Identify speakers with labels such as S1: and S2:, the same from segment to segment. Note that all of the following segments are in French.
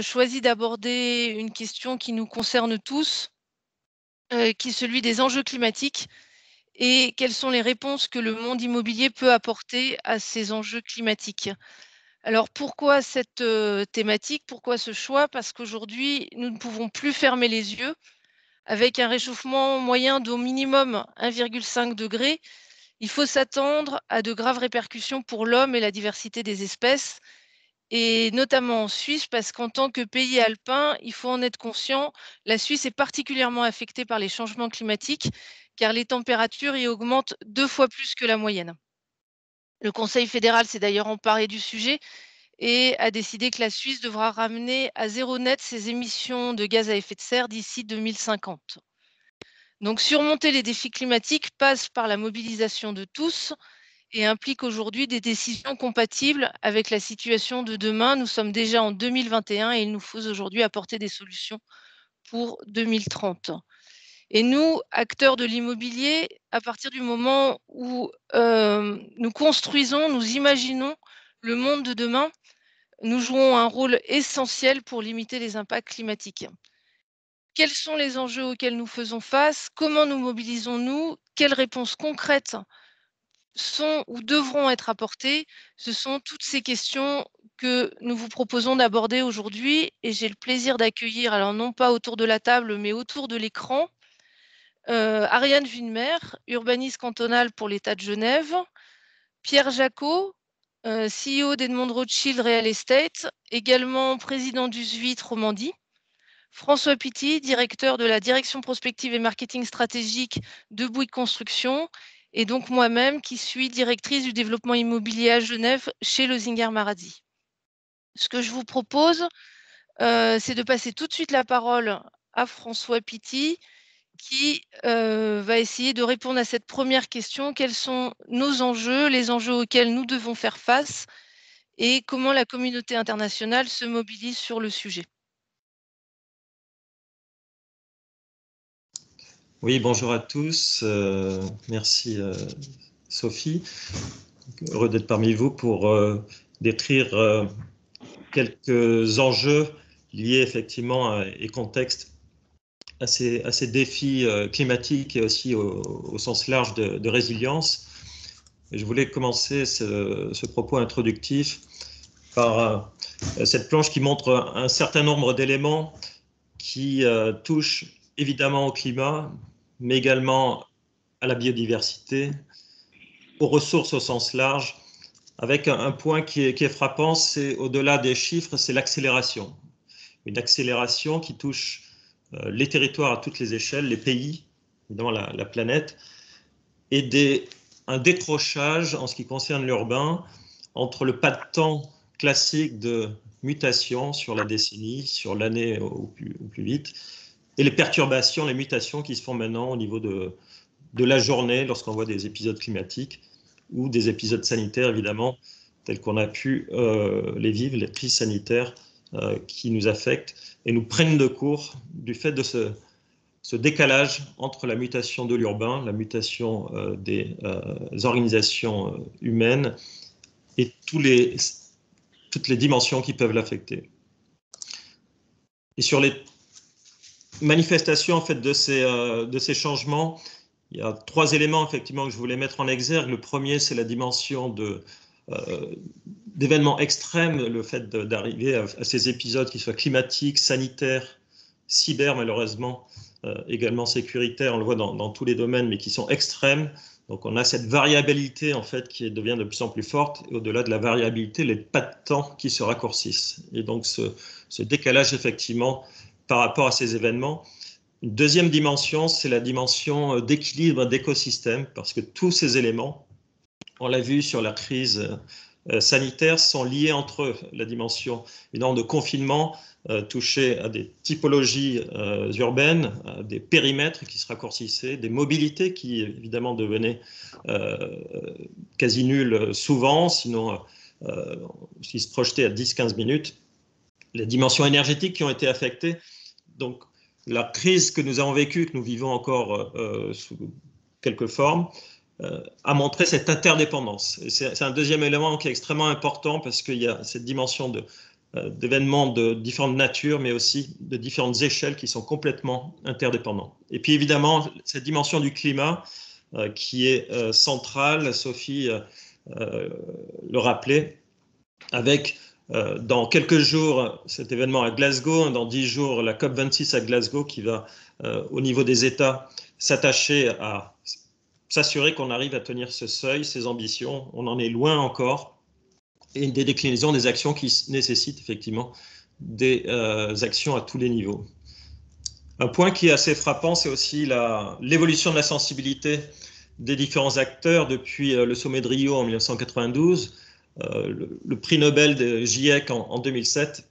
S1: choisi d'aborder une question qui nous concerne tous, qui est celui des enjeux climatiques et quelles sont les réponses que le monde immobilier peut apporter à ces enjeux climatiques. Alors pourquoi cette, thématique? Pourquoi ce choix? Parce qu'aujourd'hui, nous ne pouvons plus fermer les yeux. Avec un réchauffement moyen d'au minimum 1,5 degré, il faut s'attendre à de graves répercussions pour l'homme et la diversité des espèces. Et notamment en Suisse, parce qu'en tant que pays alpin, il faut en être conscient, la Suisse est particulièrement affectée par les changements climatiques, car les températures y augmentent 2 fois plus que la moyenne. Le Conseil fédéral s'est d'ailleurs emparé du sujet et a décidé que la Suisse devra ramener à zéro net ses émissions de gaz à effet de serre d'ici 2050. Donc surmonter les défis climatiques passe par la mobilisation de tous et implique aujourd'hui des décisions compatibles avec la situation de demain. Nous sommes déjà en 2021 et il nous faut aujourd'hui apporter des solutions pour 2030. Et nous, acteurs de l'immobilier, à partir du moment où nous construisons, nous imaginons le monde de demain, nous jouons un rôle essentiel pour limiter les impacts climatiques. Quels sont les enjeux auxquels nous faisons face? Comment nous mobilisons-nous? Quelles réponses concrètes sont ou devront être apportées? Ce sont toutes ces questions que nous vous proposons d'aborder aujourd'hui et j'ai le plaisir d'accueillir, alors non pas autour de la table, mais autour de l'écran, Ariane Wunmer, urbaniste cantonale pour l'État de Genève, Pierre Jacot, CEO d'Edmond Rothschild Real Estate, également président du SVIT Romandie, François Pitty, directeur de la direction prospective et marketing stratégique de Bouygues Construction, et donc moi-même qui suis directrice du développement immobilier à Genève chez Losinger Marazzi. Ce que je vous propose, c'est de passer tout de suite la parole à François Pitty, qui va essayer de répondre à cette première question. Quels sont nos enjeux, les enjeux auxquels nous devons faire face, et comment la communauté internationale se mobilise sur le sujet?
S2: Oui, bonjour à tous. Merci Sophie. Heureux d'être parmi vous pour décrire quelques enjeux liés effectivement et contexte à ces défis climatiques et aussi au sens large de résilience. Et je voulais commencer ce propos introductif par cette planche qui montre un certain nombre d'éléments qui touchent évidemment au climat, mais également à la biodiversité, aux ressources au sens large, avec un point qui est frappant, c'est au-delà des chiffres, c'est l'accélération. Une accélération qui touche les territoires à toutes les échelles, les pays, évidemment la planète, et un décrochage en ce qui concerne l'urbain entre le pas de temps classique de mutation sur la décennie, sur l'année au plus vite, et les perturbations, les mutations qui se font maintenant au niveau de la journée lorsqu'on voit des épisodes climatiques ou des épisodes sanitaires, évidemment, tels qu'on a pu les vivre, les crises sanitaires qui nous affectent et nous prennent de court du fait de ce décalage entre la mutation de l'urbain, la mutation des organisations humaines et toutes les dimensions qui peuvent l'affecter. Et sur les manifestations en fait, de ces changements, il y a 3 éléments effectivement que je voulais mettre en exergue. Le premier, c'est la dimension d'événements extrêmes, le fait d'arriver à ces épisodes qui soient climatiques, sanitaires, cyber malheureusement, également sécuritaires, on le voit dans tous les domaines, mais qui sont extrêmes. Donc on a cette variabilité en fait qui devient de plus en plus forte, et au-delà de la variabilité, les pas de temps qui se raccourcissent. Et donc ce décalage effectivement par rapport à ces événements. Une deuxième dimension, c'est la dimension d'équilibre d'écosystème, parce que tous ces éléments, on l'a vu sur la crise sanitaire, sont liés entre eux. La dimension évidemment de confinement touchait à des typologies urbaines, à des périmètres qui se raccourcissaient, des mobilités qui évidemment devenaient quasi nulles souvent, sinon qui se projetaient à 10-15 minutes. Les dimensions énergétiques qui ont été affectées. Donc, la crise que nous avons vécue, que nous vivons encore sous quelques formes, a montré cette interdépendance. C'est un deuxième élément qui est extrêmement important parce qu'il y a cette dimension de d'événements de différentes natures, mais aussi de différentes échelles qui sont complètement interdépendants. Et puis évidemment, cette dimension du climat qui est centrale, Sophie le rappelait, avec dans quelques jours cet événement à Glasgow, dans 10 jours la COP26 à Glasgow qui va au niveau des États s'attacher à s'assurer qu'on arrive à tenir ce seuil, ces ambitions. On en est loin encore. Et des déclinaisons, des actions qui nécessitent effectivement des actions à tous les niveaux. Un point qui est assez frappant, c'est aussi l'évolution de la sensibilité des différents acteurs depuis le sommet de Rio en 1992, le prix Nobel de GIEC en 2007,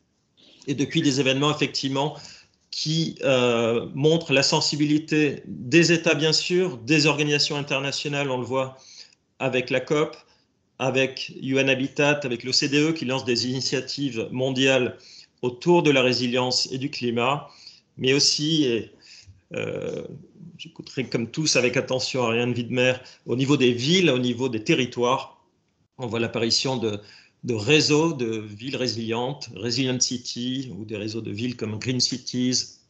S2: et depuis des événements effectivement qui montrent la sensibilité des États bien sûr, des organisations internationales, on le voit avec la COP, avec UN Habitat, avec l'OCDE qui lance des initiatives mondiales autour de la résilience et du climat, mais aussi, j'écouterai comme tous avec attention Ariane Widmer, au niveau des villes, au niveau des territoires, on voit l'apparition de réseaux de villes résilientes, Resilient City, ou des réseaux de villes comme Green Cities,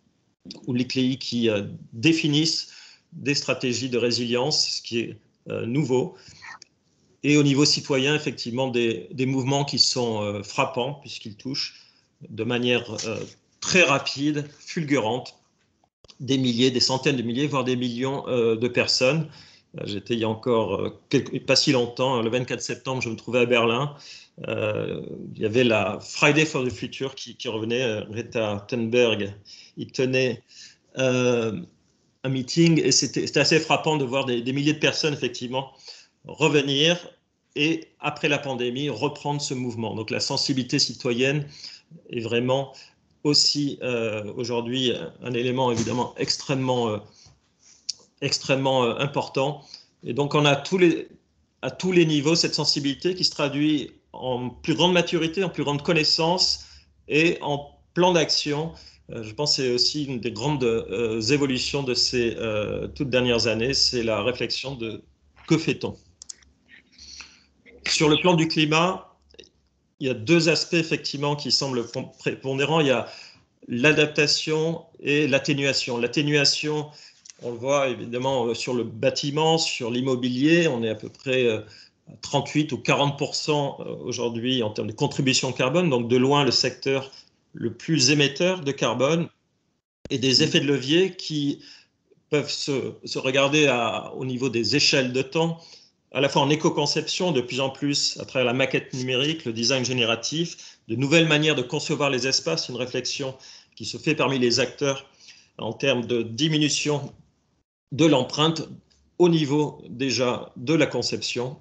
S2: ou les CLI qui définissent des stratégies de résilience, ce qui est nouveau. Et au niveau citoyen, effectivement, des mouvements qui sont frappants, puisqu'ils touchent de manière très rapide, fulgurante, des milliers, des centaines de milliers, voire des millions de personnes. J'étais il y a encore pas si longtemps, le 24 septembre, je me trouvais à Berlin. Il y avait la Friday for the Future qui revenait. Greta Thunberg, il tenait un meeting et c'était assez frappant de voir des milliers de personnes, effectivement, revenir et, après la pandémie, reprendre ce mouvement. Donc la sensibilité citoyenne est vraiment aussi aujourd'hui un élément évidemment extrêmement important. Et donc on a à tous les niveaux cette sensibilité qui se traduit en plus grande maturité, en plus grande connaissance et en plan d'action. Je pense que c'est aussi une des grandes évolutions de ces toutes dernières années, c'est la réflexion de que fait-on ? Sur le plan du climat, il y a deux aspects effectivement qui semblent prépondérants. Il y a l'adaptation et l'atténuation. L'atténuation, on le voit évidemment sur le bâtiment, sur l'immobilier, on est à peu près à 38 ou 40% aujourd'hui en termes de contribution carbone, donc de loin le secteur le plus émetteur de carbone, et des effets de levier qui peuvent se regarder au niveau des échelles de temps, à la fois en éco-conception, de plus en plus à travers la maquette numérique, le design génératif, de nouvelles manières de concevoir les espaces, une réflexion qui se fait parmi les acteurs en termes de diminution de l'empreinte au niveau déjà de la conception.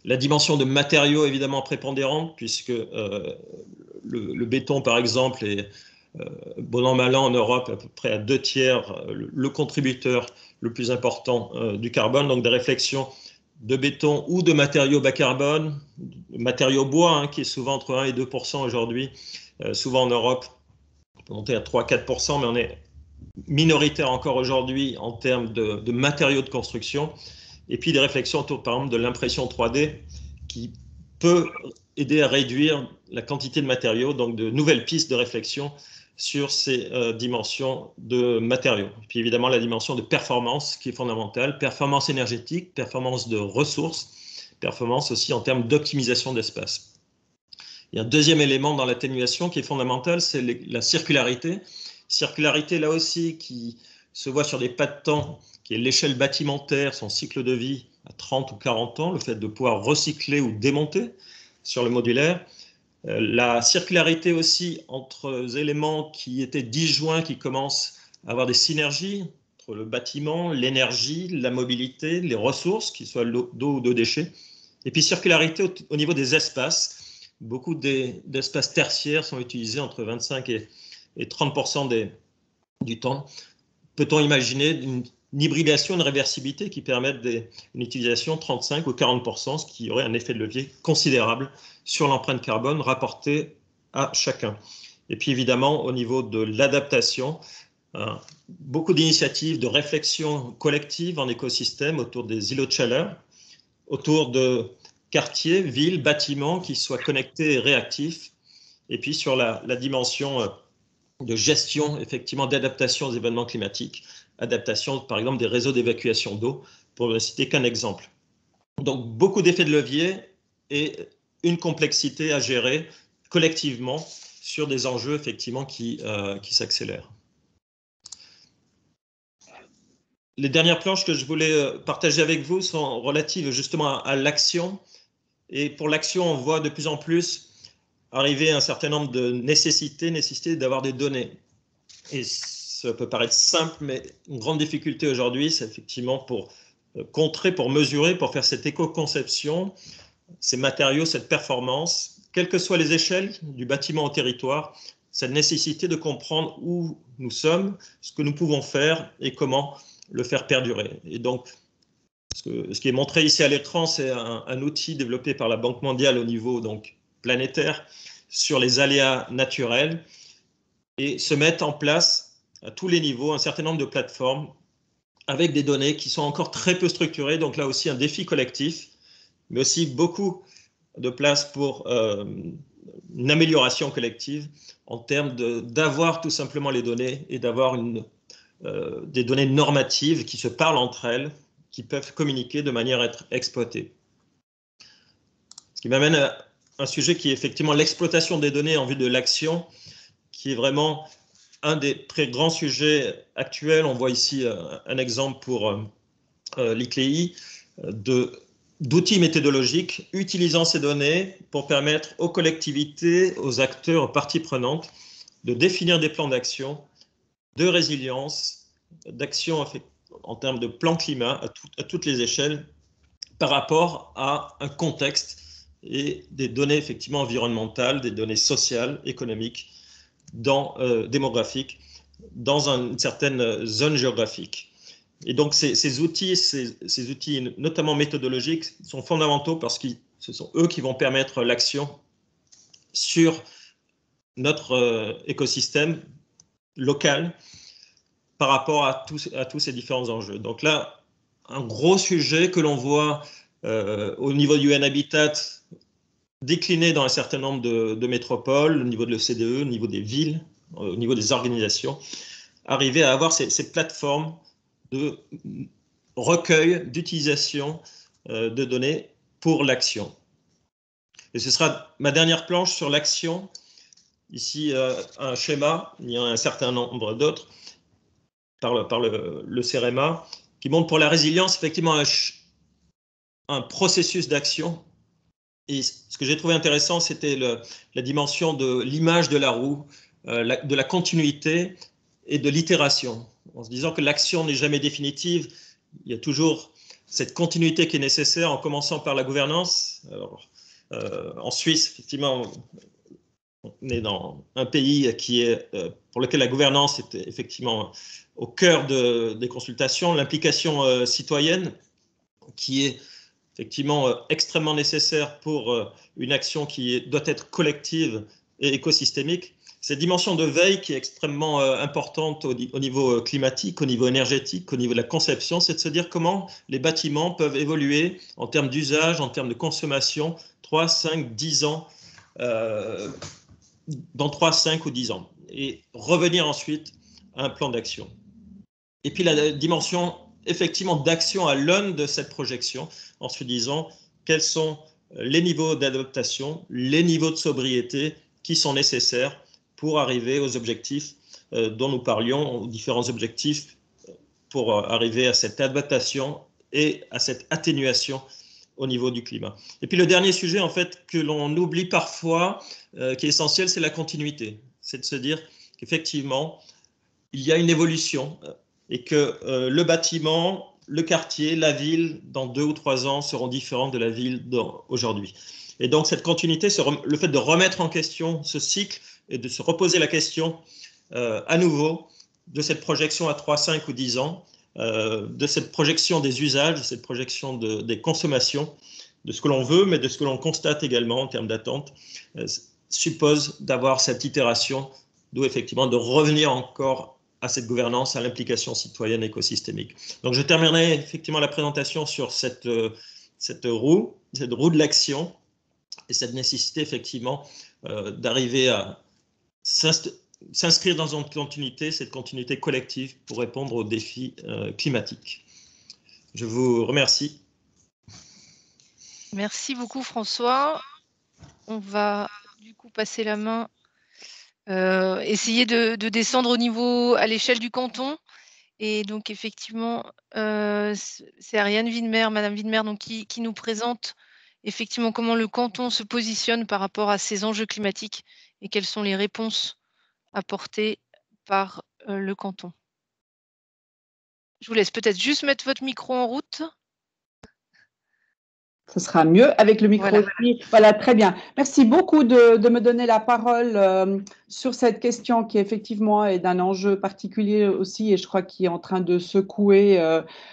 S2: La dimension de matériaux évidemment prépondérante, puisque le béton par exemple est bon an mal an en Europe à peu près à 2/3 le contributeur le plus important du carbone, donc des réflexions de béton ou de matériaux bas carbone, matériaux bois qui est souvent entre 1 et 2% aujourd'hui, souvent en Europe on peut monter à 3-4%, mais on est minoritaire encore aujourd'hui en termes de matériaux de construction. Et puis des réflexions autour, par exemple, de l'impression 3D qui peut aider à réduire la quantité de matériaux, donc de nouvelles pistes de réflexion sur ces dimensions de matériaux. Et puis évidemment la dimension de performance qui est fondamentale, performance énergétique, performance de ressources, performance aussi en termes d'optimisation d'espace. Il y a un deuxième élément dans l'atténuation qui est fondamental, c'est la circularité. Circularité là aussi qui se voit sur des pas de temps, qui est l'échelle bâtimentaire, son cycle de vie à 30 ou 40 ans, le fait de pouvoir recycler ou démonter sur le modulaire. La circularité aussi entre éléments qui étaient disjoints, qui commencent à avoir des synergies entre le bâtiment, l'énergie, la mobilité, les ressources, qu'ils soient d'eau ou de déchets. Et puis circularité au niveau des espaces. Beaucoup d'espaces tertiaires sont utilisés entre 25 et 30% du temps. Peut-on imaginer une hybridation, une réversibilité qui permette une utilisation 35 ou 40%, ce qui aurait un effet de levier considérable sur l'empreinte carbone rapportée à chacun. Et puis évidemment, au niveau de l'adaptation, beaucoup d'initiatives de réflexion collective en écosystème autour des îlots de chaleur, autour de quartiers, villes, bâtiments qui soient connectés et réactifs, et puis sur la dimension de gestion, effectivement, d'adaptation aux événements climatiques, adaptation, par exemple, des réseaux d'évacuation d'eau, pour ne citer qu'un exemple. Donc, beaucoup d'effets de levier et une complexité à gérer collectivement sur des enjeux, effectivement, qui s'accélèrent. Les dernières planches que je voulais partager avec vous sont relatives justement à l'action. Et pour l'action, on voit de plus en plus arriver un certain nombre de nécessité d'avoir des données. Et ça peut paraître simple, mais une grande difficulté aujourd'hui, c'est effectivement pour contrer, pour mesurer, pour faire cette éco-conception, ces matériaux, cette performance, quelles que soient les échelles, du bâtiment au territoire, cette nécessité de comprendre où nous sommes, ce que nous pouvons faire et comment le faire perdurer. Et donc, ce qui est montré ici à l'écran, c'est un outil développé par la Banque mondiale au niveau donc, planétaire sur les aléas naturels et se mettent en place à tous les niveaux un certain nombre de plateformes avec des données qui sont encore très peu structurées. Donc là aussi, un défi collectif, mais aussi beaucoup de place pour une amélioration collective en termes d'avoir tout simplement les données et d'avoir des données normatives qui se parlent entre elles, qui peuvent communiquer de manière à être exploitées. Ce qui m'amène à un sujet qui est effectivement l'exploitation des données en vue de l'action, qui est vraiment un des très grands sujets actuels. On voit ici un exemple pour l'ICLEI d'outils méthodologiques utilisant ces données pour permettre aux collectivités, aux acteurs, aux parties prenantes de définir des plans d'action, de résilience, d'action en termes de plan climat à toutes les échelles par rapport à un contexte et des données effectivement environnementales, des données sociales, économiques, démographiques, dans une certaine zone géographique. Et donc ces outils, notamment méthodologiques, sont fondamentaux parce que ce sont eux qui vont permettre l'action sur notre écosystème local par rapport à tous ces différents enjeux. Donc là, un gros sujet que l'on voit au niveau du UN Habitat décliné dans un certain nombre de métropoles, au niveau de l'OCDE, au niveau des villes, au niveau des organisations, arriver à avoir ces plateformes de recueil, d'utilisation de données pour l'action. Et ce sera ma dernière planche sur l'action. Ici, un schéma, il y en a un certain nombre d'autres, par le CEREMA, qui montre pour la résilience effectivement un processus d'action. Et ce que j'ai trouvé intéressant, c'était la dimension de l'image de la roue, de la continuité et de l'itération, en se disant que l'action n'est jamais définitive. Il y a toujours cette continuité qui est nécessaire, en commençant par la gouvernance. Alors, en Suisse, effectivement, on est dans un pays pour lequel la gouvernance est effectivement au cœur des consultations, l'implication citoyenne qui est effectivement extrêmement nécessaire pour une action qui doit être collective et écosystémique. Cette dimension de veille qui est extrêmement importante au niveau climatique, au niveau énergétique, au niveau de la conception, c'est de se dire comment les bâtiments peuvent évoluer en termes d'usage, en termes de consommation, 3, 5, 10 ans, dans 3, 5 ou 10 ans, et revenir ensuite à un plan d'action. Et puis la dimension effectivement d'action à l'aune de cette projection, en se disant quels sont les niveaux d'adaptation, les niveaux de sobriété qui sont nécessaires pour arriver aux objectifs dont nous parlions, aux différents objectifs pour arriver à cette adaptation et à cette atténuation au niveau du climat. Et puis le dernier sujet en fait que l'on oublie parfois, qui est essentiel, c'est la continuité. C'est de se dire qu'effectivement, il y a une évolution et que le bâtiment, le quartier, la ville, dans 2 ou 3 ans, seront différents de la ville aujourd'hui. Et donc cette continuité, le fait de remettre en question ce cycle et de se reposer la question à nouveau de cette projection à 3, 5 ou 10 ans, de cette projection des usages, de cette projection des consommations, de ce que l'on veut, mais de ce que l'on constate également en termes d'attente, suppose d'avoir cette itération, d'où effectivement de revenir encore à cette gouvernance, à l'implication citoyenne écosystémique. Donc je terminerai effectivement la présentation sur cette roue de l'action, et cette nécessité effectivement d'arriver à s'inscrire dans une continuité, cette continuité collective pour répondre aux défis climatiques. Je vous remercie.
S1: Merci beaucoup François. On va du coup passer la main, essayer de descendre au niveau, à l'échelle du canton. Et donc effectivement, c'est Ariane Widmer, Madame Widmer, donc qui nous présente effectivement comment le canton se positionne par rapport à ces enjeux climatiques et quelles sont les réponses apportées par le canton. Je vous laisse peut-être juste mettre votre micro en route.
S3: Ce sera mieux avec le micro aussi. Voilà, très bien. Merci beaucoup de me donner la parole sur cette question qui effectivement est d'un enjeu particulier aussi et je crois qu'il est en train de secouer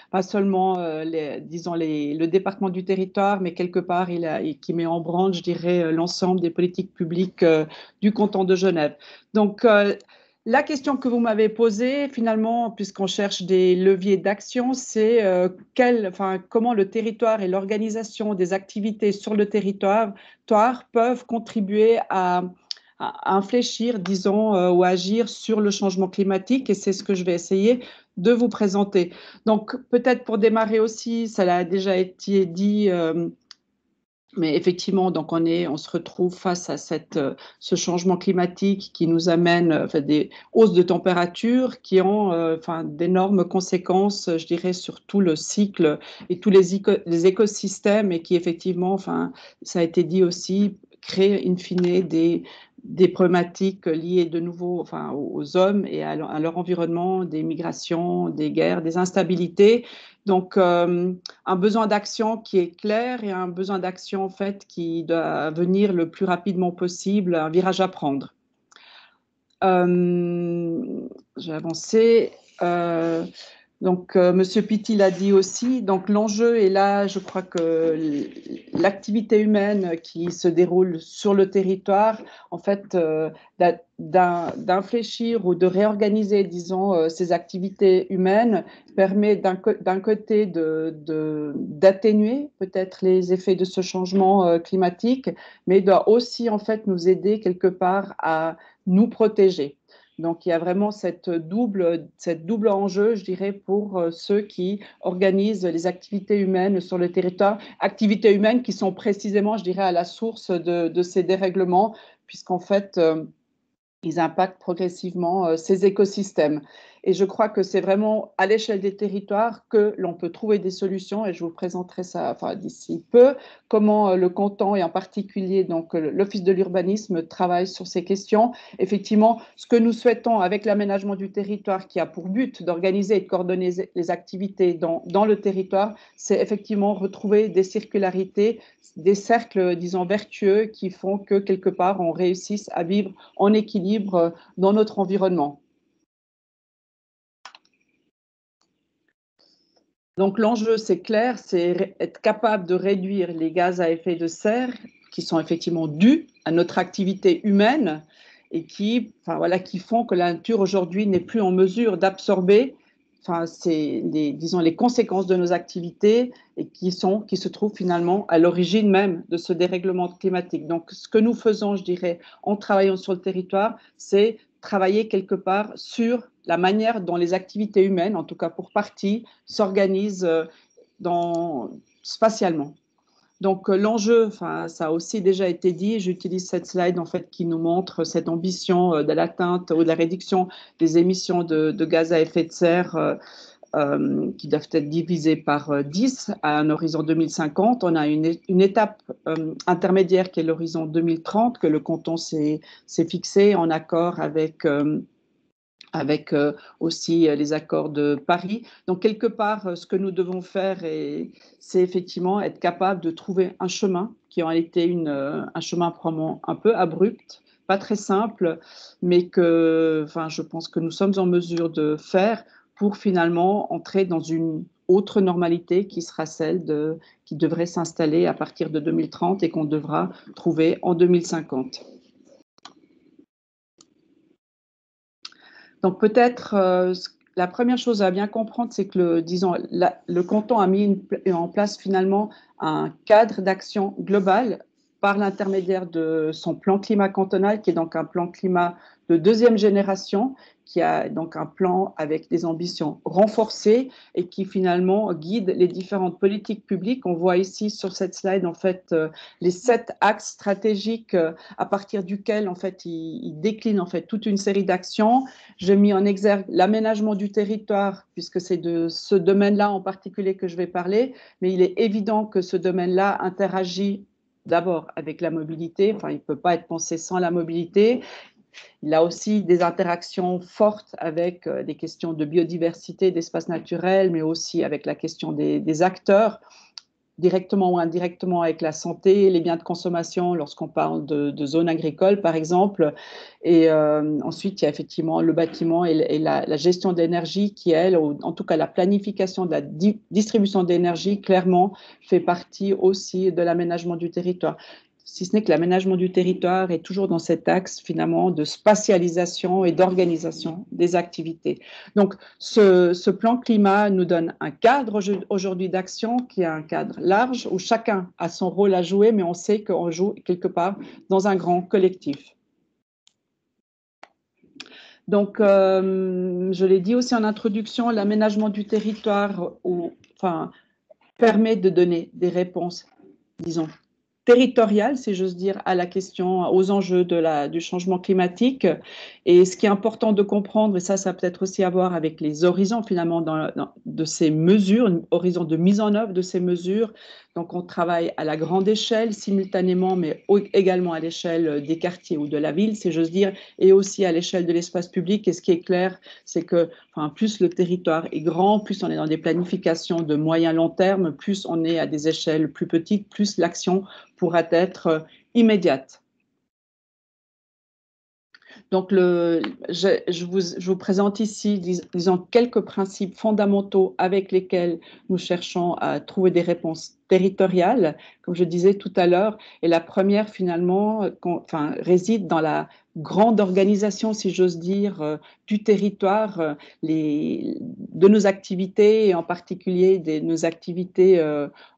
S3: pas seulement le département du territoire, mais quelque part qui met en branle, je dirais, l'ensemble des politiques publiques du canton de Genève. Donc, la question que vous m'avez posée, finalement, puisqu'on cherche des leviers d'action, c'est comment le territoire et l'organisation des activités sur le territoire peuvent contribuer à infléchir, disons, ou agir sur le changement climatique. Et c'est ce que je vais essayer de vous présenter. Donc, peut-être pour démarrer aussi, ça a déjà été dit. Mais effectivement, donc on se retrouve face à ce changement climatique qui nous amène des hausses de température qui ont d'énormes conséquences, je dirais, sur tout le cycle et tous les écosystèmes et qui effectivement, ça a été dit aussi, créent in fine des problématiques liées de nouveau aux hommes et à leur environnement, des migrations, des guerres, des instabilités. Donc, un besoin d'action qui est clair et un besoin d'action en fait qui doit venir le plus rapidement possible, un virage à prendre. J'ai avancé. Donc, Monsieur Pitti l'a dit aussi. Donc, l'enjeu est là, je crois que l'activité humaine qui se déroule sur le territoire, en fait, d'infléchir ou de réorganiser, disons, ces activités humaines permet d'un côté d'atténuer peut-être les effets de ce changement climatique, mais doit aussi, en fait, nous aider quelque part à nous protéger. Donc, il y a vraiment cette double enjeu, je dirais, pour ceux qui organisent les activités humaines sur le territoire, activités humaines qui sont précisément, je dirais, à la source de ces dérèglements, puisqu'en fait, ils impactent progressivement ces écosystèmes. Et je crois que c'est vraiment à l'échelle des territoires que l'on peut trouver des solutions et je vous présenterai ça d'ici peu, comment le canton et en particulier donc l'Office de l'urbanisme travaille sur ces questions. Effectivement, ce que nous souhaitons avec l'aménagement du territoire qui a pour but d'organiser et de coordonner les activités dans le territoire, c'est effectivement retrouver des circularités, des cercles, disons, vertueux qui font que quelque part on réussisse à vivre en équilibre dans notre environnement. Donc l'enjeu, c'est clair, c'est être capable de réduire les gaz à effet de serre qui sont effectivement dus à notre activité humaine et qui font que la nature aujourd'hui n'est plus en mesure d'absorber les conséquences de nos activités et qui se trouvent finalement à l'origine même de ce dérèglement climatique. Donc ce que nous faisons, je dirais, en travaillant sur le territoire, c'est travailler quelque part sur la manière dont les activités humaines, en tout cas pour partie, s'organisent spatialement. Donc l'enjeu, ça a aussi déjà été dit, j'utilise cette slide en fait qui nous montre cette ambition de l'atteinte ou de la réduction des émissions de gaz à effet de serre qui doivent être divisées par 10 à un horizon 2050. On a une étape intermédiaire qui est l'horizon 2030 que le canton s'est fixé en accord avec aussi les accords de Paris. Donc, quelque part, ce que nous devons faire, c'est effectivement être capable de trouver un chemin qui a été un chemin probablement un peu abrupt, pas très simple, mais que je pense que nous sommes en mesure de faire pour finalement entrer dans une autre normalité qui sera celle qui devrait s'installer à partir de 2030 et qu'on devra trouver en 2050. Donc peut-être la première chose à bien comprendre, c'est que le canton a mis en place finalement un cadre d'action global par l'intermédiaire de son plan climat cantonal, qui est donc un plan climat de deuxième génération, qui a donc un plan avec des ambitions renforcées et qui finalement guide les différentes politiques publiques. On voit ici sur cette slide en fait les 7 axes stratégiques à partir duquel en fait il décline en fait toute une série d'actions. J'ai mis en exergue l'aménagement du territoire puisque c'est de ce domaine-là en particulier que je vais parler, mais il est évident que ce domaine-là interagit d'abord avec la mobilité, enfin il ne peut pas être pensé sans la mobilité. Il a aussi des interactions fortes avec des questions de biodiversité, d'espace naturel, mais aussi avec la question des acteurs, directement ou indirectement avec la santé, les biens de consommation lorsqu'on parle de zones agricoles, par exemple. Et ensuite, il y a effectivement le bâtiment et la gestion de l'énergie qui, elle, en tout cas la planification de la distribution d'énergie, clairement, fait partie aussi de l'aménagement du territoire. Si ce n'est que l'aménagement du territoire est toujours dans cet axe finalement de spatialisation et d'organisation des activités. Donc, ce plan climat nous donne un cadre aujourd'hui d'action qui est un cadre large où chacun a son rôle à jouer, mais on sait qu'on joue quelque part dans un grand collectif. Donc, je l'ai dit aussi en introduction, l'aménagement du territoire permet de donner des réponses, disons, territoriale, si j'ose dire, à la question, aux enjeux du changement climatique. Et ce qui est important de comprendre, et ça peut-être aussi à voir avec les horizons finalement de ces mesures, horizons de mise en œuvre de ces mesures. Donc on travaille à la grande échelle simultanément, mais également à l'échelle des quartiers ou de la ville, si j'ose dire, et aussi à l'échelle de l'espace public. Et ce qui est clair, c'est que plus le territoire est grand, plus on est dans des planifications de moyen long terme, plus on est à des échelles plus petites, plus l'action pourra être immédiate. Donc, je vous présente ici, disons, quelques principes fondamentaux avec lesquels nous cherchons à trouver des réponses territoriales, comme je disais tout à l'heure. Et la première, finalement, réside dans la grande organisation, si j'ose dire, du territoire, de nos activités, et en particulier de nos activités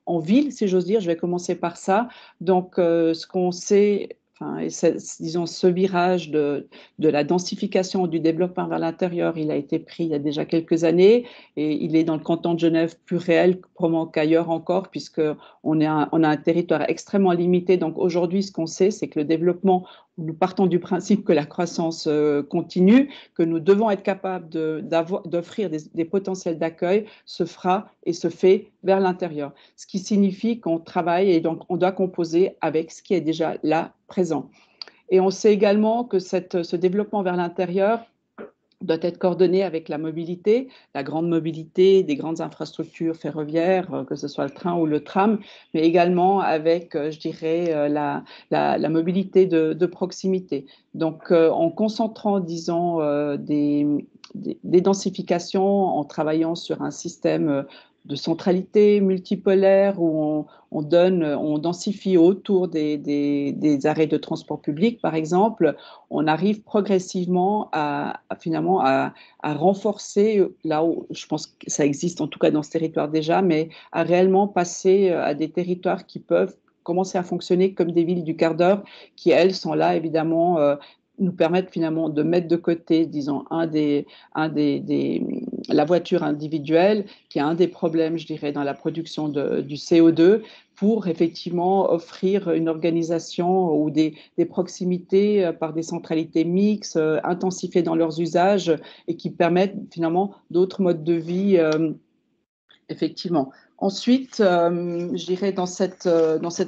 S3: en ville, si j'ose dire. Je vais commencer par ça. Donc, ce qu'on sait... Et disons, ce virage de la densification, du développement vers l'intérieur, il a été pris il y a déjà quelques années et il est dans le canton de Genève plus réel probablement qu'ailleurs encore puisqu'on a un territoire extrêmement limité. Donc aujourd'hui, ce qu'on sait, c'est que le développement, nous partons du principe que la croissance continue, que nous devons être capables d'offrir des potentiels d'accueil, se fera et se fait vers l'intérieur. Ce qui signifie qu'on travaille et donc on doit composer avec ce qui est déjà là présent. Et on sait également que ce développement vers l'intérieur doit être coordonné avec la mobilité, la grande mobilité des grandes infrastructures ferroviaires, que ce soit le train ou le tram, mais également avec, je dirais, la mobilité de proximité. Donc, en concentrant, disons, des densifications, en travaillant sur un système de centralité multipolaire où on densifie autour des arrêts de transport public, par exemple, on arrive progressivement finalement à renforcer, là où je pense que ça existe en tout cas dans ce territoire déjà, mais à réellement passer à des territoires qui peuvent commencer à fonctionner comme des villes du quart d'heure, qui elles sont là évidemment nous permettent finalement de mettre de côté, disons, la voiture individuelle, qui est un des problèmes, je dirais, dans la production du CO2, pour effectivement offrir une organisation ou des proximités par des centralités mixtes, intensifiées dans leurs usages et qui permettent finalement d'autres modes de vie, effectivement. Ensuite, je dirais dans cette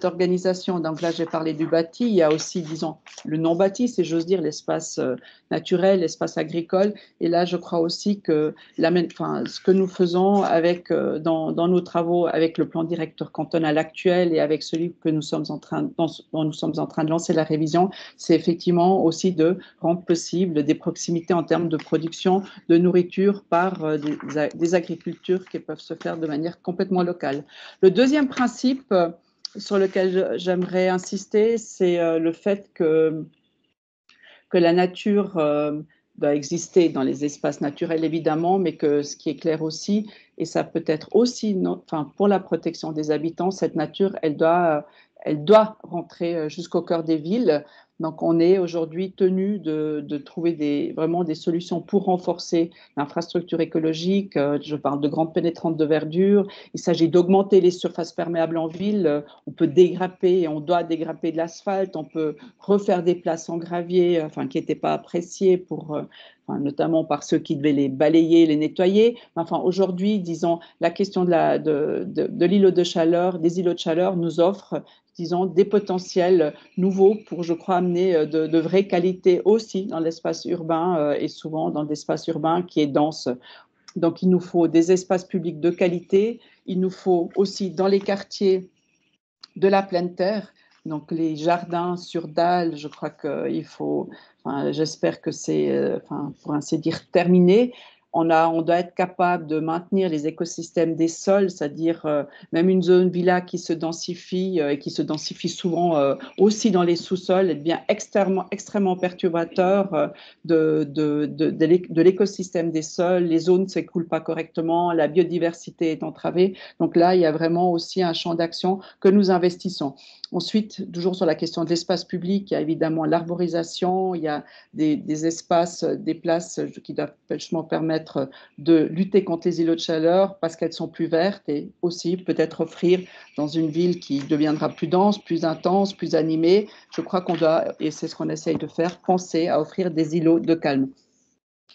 S3: organisation, donc là j'ai parlé du bâti, il y a aussi, disons, le non bâti, c'est j'ose dire l'espace naturel, l'espace agricole. Et là, je crois aussi que ce que nous faisons dans nos travaux avec le plan directeur cantonal actuel et avec celui que dont nous sommes en train de lancer la révision, c'est effectivement aussi de rendre possible des proximités en termes de production de nourriture par des agricultures qui peuvent se faire de manière complètement locale. Le deuxième principe sur lequel j'aimerais insister, c'est le fait que la nature doit exister dans les espaces naturels évidemment, mais que ce qui est clair aussi, et ça peut être aussi pour la protection des habitants, cette nature, elle doit elle doit rentrer jusqu'au cœur des villes. Donc, on est aujourd'hui tenu de trouver vraiment des solutions pour renforcer l'infrastructure écologique. Je parle de grandes pénétrantes de verdure. Il s'agit d'augmenter les surfaces perméables en ville. On peut dégrapper et on doit dégrapper de l'asphalte. On peut refaire des places en gravier, qui n'étaient pas appréciées notamment par ceux qui devaient les balayer, les nettoyer. Enfin, aujourd'hui, disons, la question de l'îlot de chaleur, des îlots de chaleur nous offre, disons, des potentiels nouveaux pour, je crois, amener de vraies qualités aussi dans l'espace urbain et souvent dans l'espace urbain qui est dense. Donc, il nous faut des espaces publics de qualité. Il nous faut aussi, dans les quartiers, de la pleine terre. Donc, les jardins sur dalles, je crois qu'il faut, j'espère que c'est, pour ainsi dire, terminé. On doit être capable de maintenir les écosystèmes des sols, c'est-à-dire même une zone villa qui se densifie et qui se densifie souvent aussi dans les sous-sols, devient extrêmement perturbateur de l'écosystème des sols. Les zones ne s'écoulent pas correctement, la biodiversité est entravée. Donc là, il y a vraiment aussi un champ d'action que nous investissons. Ensuite, toujours sur la question de l'espace public, il y a évidemment l'arborisation, il y a des espaces, des places qui doivent justement permettre de lutter contre les îlots de chaleur parce qu'elles sont plus vertes et aussi peut-être offrir dans une ville qui deviendra plus dense, plus intense, plus animée. Je crois qu'on doit, et c'est ce qu'on essaye de faire, penser à offrir des îlots de calme.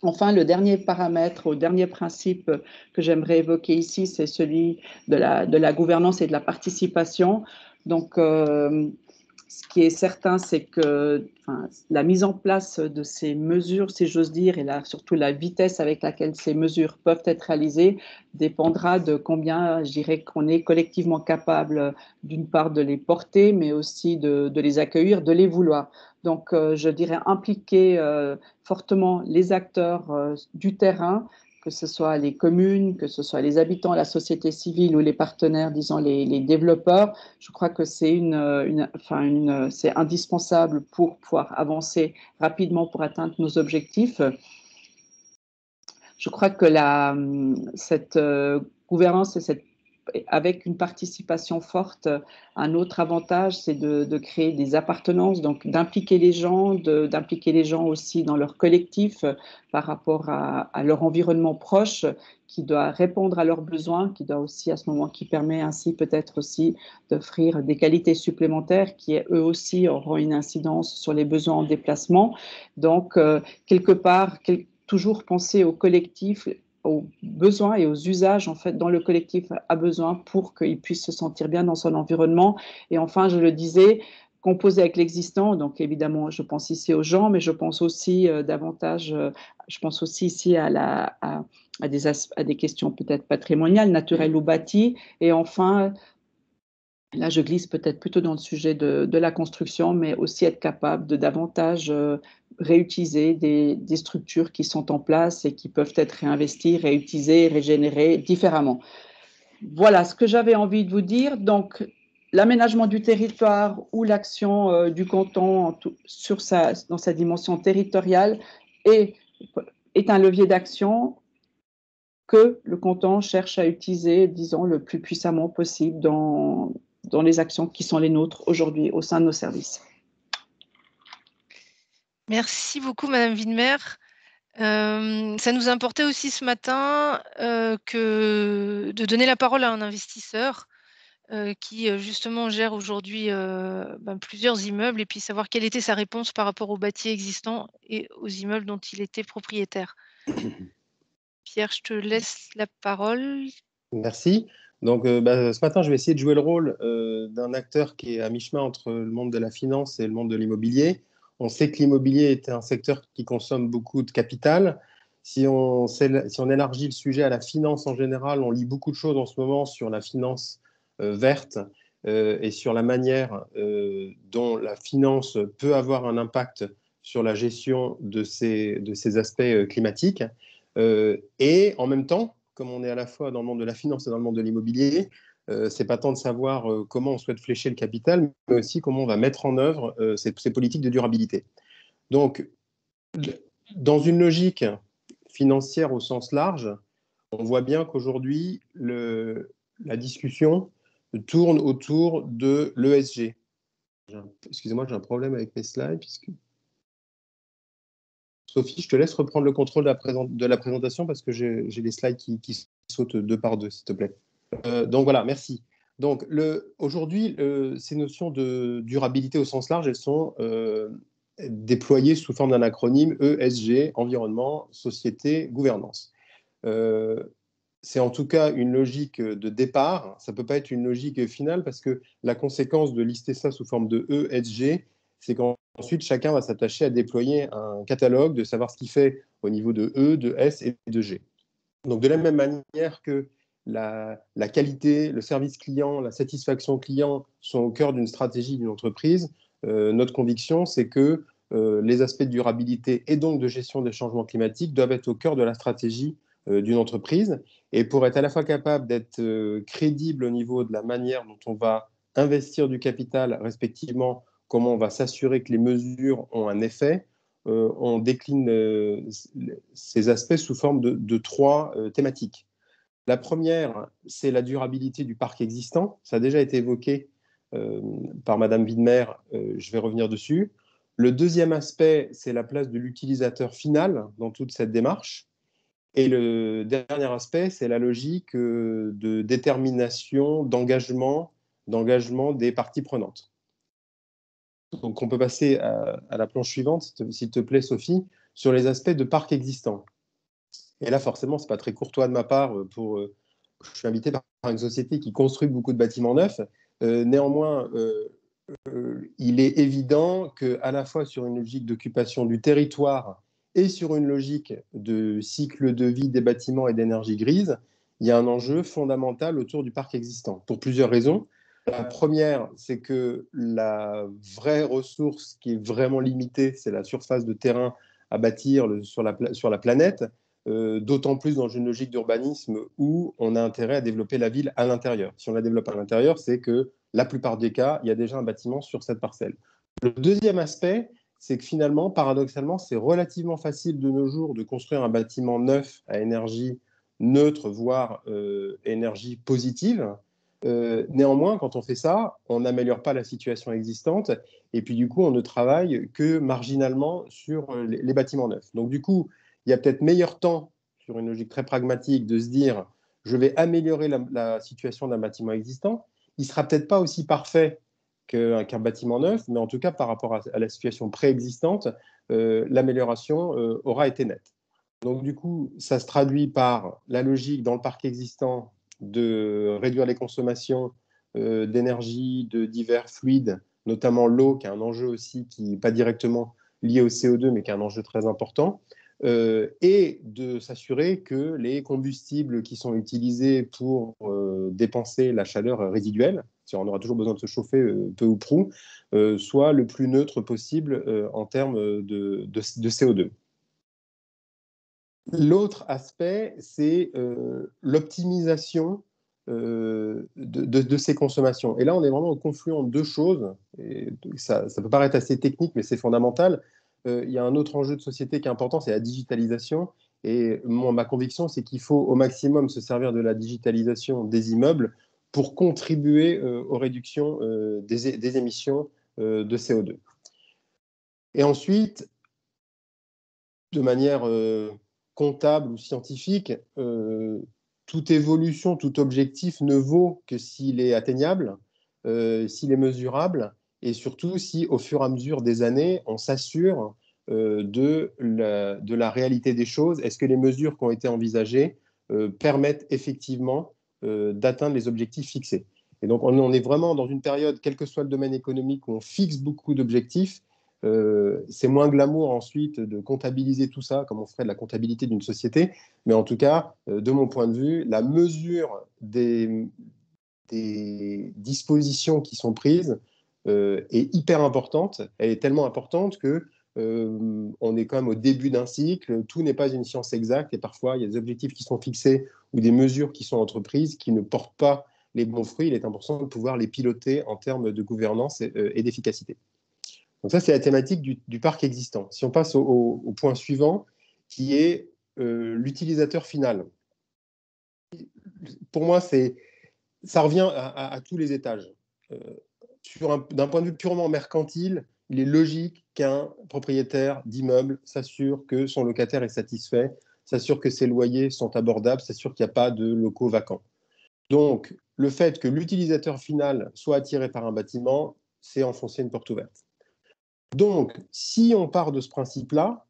S3: Enfin, le dernier paramètre, ou dernier principe que j'aimerais évoquer ici, c'est celui de la gouvernance et de la participation. Donc, ce qui est certain, c'est que la mise en place de ces mesures, si j'ose dire, et surtout la vitesse avec laquelle ces mesures peuvent être réalisées, dépendra de combien, je dirais, qu'on est collectivement capable, d'une part, de les porter, mais aussi de les accueillir, de les vouloir. Donc, je dirais impliquer fortement les acteurs du terrain, que ce soit les communes, que ce soit les habitants, la société civile ou les partenaires, disons les développeurs. Je crois que c'est c'est indispensable pour pouvoir avancer rapidement pour atteindre nos objectifs. Je crois que cette gouvernance et avec une participation forte, un autre avantage, c'est de créer des appartenances, donc d'impliquer les gens aussi dans leur collectif par rapport à leur environnement proche qui doit répondre à leurs besoins, qui doit aussi à ce moment, qui permet ainsi peut-être aussi d'offrir des qualités supplémentaires qui eux aussi auront une incidence sur les besoins en déplacement. Donc, quelque part, toujours penser au collectif, aux besoins et aux usages en fait dont le collectif a besoin pour qu'il puisse se sentir bien dans son environnement. Et enfin, je le disais, composer avec l'existant. Donc évidemment, je pense ici aux gens, mais je pense aussi davantage, je pense aussi ici à des questions peut-être patrimoniales, naturelles ou bâties. Et enfin, là, je glisse peut-être plutôt dans le sujet de la construction, mais aussi être capable de davantage réutiliser des structures qui sont en place et qui peuvent être réinvesties, réutilisées, régénérées différemment. Voilà ce que j'avais envie de vous dire. Donc, l'aménagement du territoire ou l'action du canton dans sa dimension territoriale est un levier d'action que le canton cherche à utiliser, disons, le plus puissamment possible dans les actions qui sont les nôtres aujourd'hui au sein de nos services.
S1: Merci beaucoup, Madame Widmer. Ça nous importait aussi ce matin de donner la parole à un investisseur qui justement gère aujourd'hui plusieurs immeubles et puis savoir quelle était sa réponse par rapport aux bâtis existants et aux immeubles dont il était propriétaire. Pierre, je te laisse la parole.
S4: Merci. Donc, ce matin, je vais essayer de jouer le rôle d'un acteur qui est à mi-chemin entre le monde de la finance et le monde de l'immobilier. On sait que l'immobilier est un secteur qui consomme beaucoup de capital. Si on élargit le sujet à la finance en général, on lit beaucoup de choses en ce moment sur la finance verte et sur la manière dont la finance peut avoir un impact sur la gestion de ces aspects climatiques. Et en même temps, comme on est à la fois dans le monde de la finance et dans le monde de l'immobilier, c'est pas tant de savoir comment on souhaite flécher le capital, mais aussi comment on va mettre en œuvre ces politiques de durabilité. Donc, dans une logique financière au sens large, on voit bien qu'aujourd'hui, la discussion tourne autour de l'ESG. Excusez-moi, j'ai un problème avec mes slides. Sophie, je te laisse reprendre le contrôle de la présentation parce que j'ai les slides qui sautent 2 par 2, s'il te plaît. Donc voilà, merci. Donc aujourd'hui, ces notions de durabilité au sens large, elles sont déployées sous forme d'un acronyme ESG, environnement, société, gouvernance. C'est en tout cas une logique de départ, ça ne peut pas être une logique finale parce que la conséquence de lister ça sous forme de ESG, c'est qu'ensuite chacun va s'attacher à déployer un catalogue, de savoir ce qu'il fait au niveau de E, de S et de G. Donc de la même manière que la qualité, le service client, la satisfaction client sont au cœur d'une stratégie d'une entreprise, notre conviction, c'est que les aspects de durabilité et donc de gestion des changements climatiques doivent être au cœur de la stratégie d'une entreprise. Et pour être à la fois capable d'être crédible au niveau de la manière dont on va investir du capital, respectivement, comment on va s'assurer que les mesures ont un effet, on décline ces aspects sous forme de 3 thématiques. La première, c'est la durabilité du parc existant. Ça a déjà été évoqué par Madame Widmer, je vais revenir dessus. Le deuxième aspect, c'est la place de l'utilisateur final dans toute cette démarche. Et le dernier aspect, c'est la logique de détermination, d'engagement des parties prenantes. Donc, on peut passer à la planche suivante, s'il te plaît, Sophie, sur les aspects de parc existant. Et là, forcément, ce n'est pas très courtois de ma part. Je suis invité par une société qui construit beaucoup de bâtiments neufs. Néanmoins, il est évident qu'à la fois sur une logique d'occupation du territoire et sur une logique de cycle de vie des bâtiments et d'énergie grise, il y a un enjeu fondamental autour du parc existant, pour plusieurs raisons. La première, c'est que la vraie ressource qui est vraiment limitée, c'est la surface de terrain à bâtir sur la planète, d'autant plus dans une logique d'urbanisme où on a intérêt à développer la ville à l'intérieur. Si on la développe à l'intérieur, c'est que la plupart des cas, il y a déjà un bâtiment sur cette parcelle. Le deuxième aspect, c'est que finalement, paradoxalement, c'est relativement facile de nos jours de construire un bâtiment neuf à énergie neutre, voire énergie positive. Néanmoins, quand on fait ça, on n'améliore pas la situation existante et puis du coup, on ne travaille que marginalement sur les bâtiments neufs. Donc du coup, il y a peut-être meilleur temps, sur une logique très pragmatique, de se dire je vais améliorer la situation d'un bâtiment existant. Il ne sera peut-être pas aussi parfait qu'un bâtiment neuf, mais en tout cas, par rapport à la situation préexistante, l'amélioration aura été nette. Donc du coup, ça se traduit par la logique dans le parc existant de réduire les consommations d'énergie, de divers fluides, notamment l'eau, qui est un enjeu aussi qui n'est pas directement lié au CO2, mais qui est un enjeu très important, et de s'assurer que les combustibles qui sont utilisés pour dépenser la chaleur résiduelle, si on aura toujours besoin de se chauffer peu ou prou, soient le plus neutre possible en termes de CO2. L'autre aspect, c'est l'optimisation de ces consommations. Et là, on est vraiment au confluent de 2 choses. Et ça peut paraître assez technique, mais c'est fondamental. Il y a un autre enjeu de société qui est important, c'est la digitalisation. Et ma conviction, c'est qu'il faut au maximum se servir de la digitalisation des immeubles pour contribuer aux réductions des émissions de CO2. Et ensuite, de manière comptable ou scientifique, toute évolution, tout objectif ne vaut que s'il est atteignable, s'il est mesurable, et surtout si, au fur et à mesure des années, on s'assure de la réalité des choses. Est-ce que les mesures qui ont été envisagées permettent effectivement d'atteindre les objectifs fixés? Et donc, on est vraiment dans une période, quel que soit le domaine économique, où on fixe beaucoup d'objectifs. C'est moins glamour ensuite de comptabiliser tout ça comme on ferait de la comptabilité d'une société, mais en tout cas, de mon point de vue, la mesure des dispositions qui sont prises est hyper importante. Elle est tellement importante que on est quand même au début d'un cycle, tout n'est pas une science exacte et parfois il y a des objectifs qui sont fixés ou des mesures qui sont entreprises qui ne portent pas les bons fruits. Il est important de pouvoir les piloter en termes de gouvernance et d'efficacité. Donc ça, c'est la thématique du parc existant. Si on passe au point suivant, qui est l'utilisateur final. Pour moi, c'est ça revient à tous les étages. D'un point de vue purement mercantile, il est logique qu'un propriétaire d'immeuble s'assure que son locataire est satisfait, s'assure que ses loyers sont abordables, s'assure qu'il n'y a pas de locaux vacants. Donc, le fait que l'utilisateur final soit attiré par un bâtiment, c'est enfoncer une porte ouverte. Donc, si on part de ce principe-là,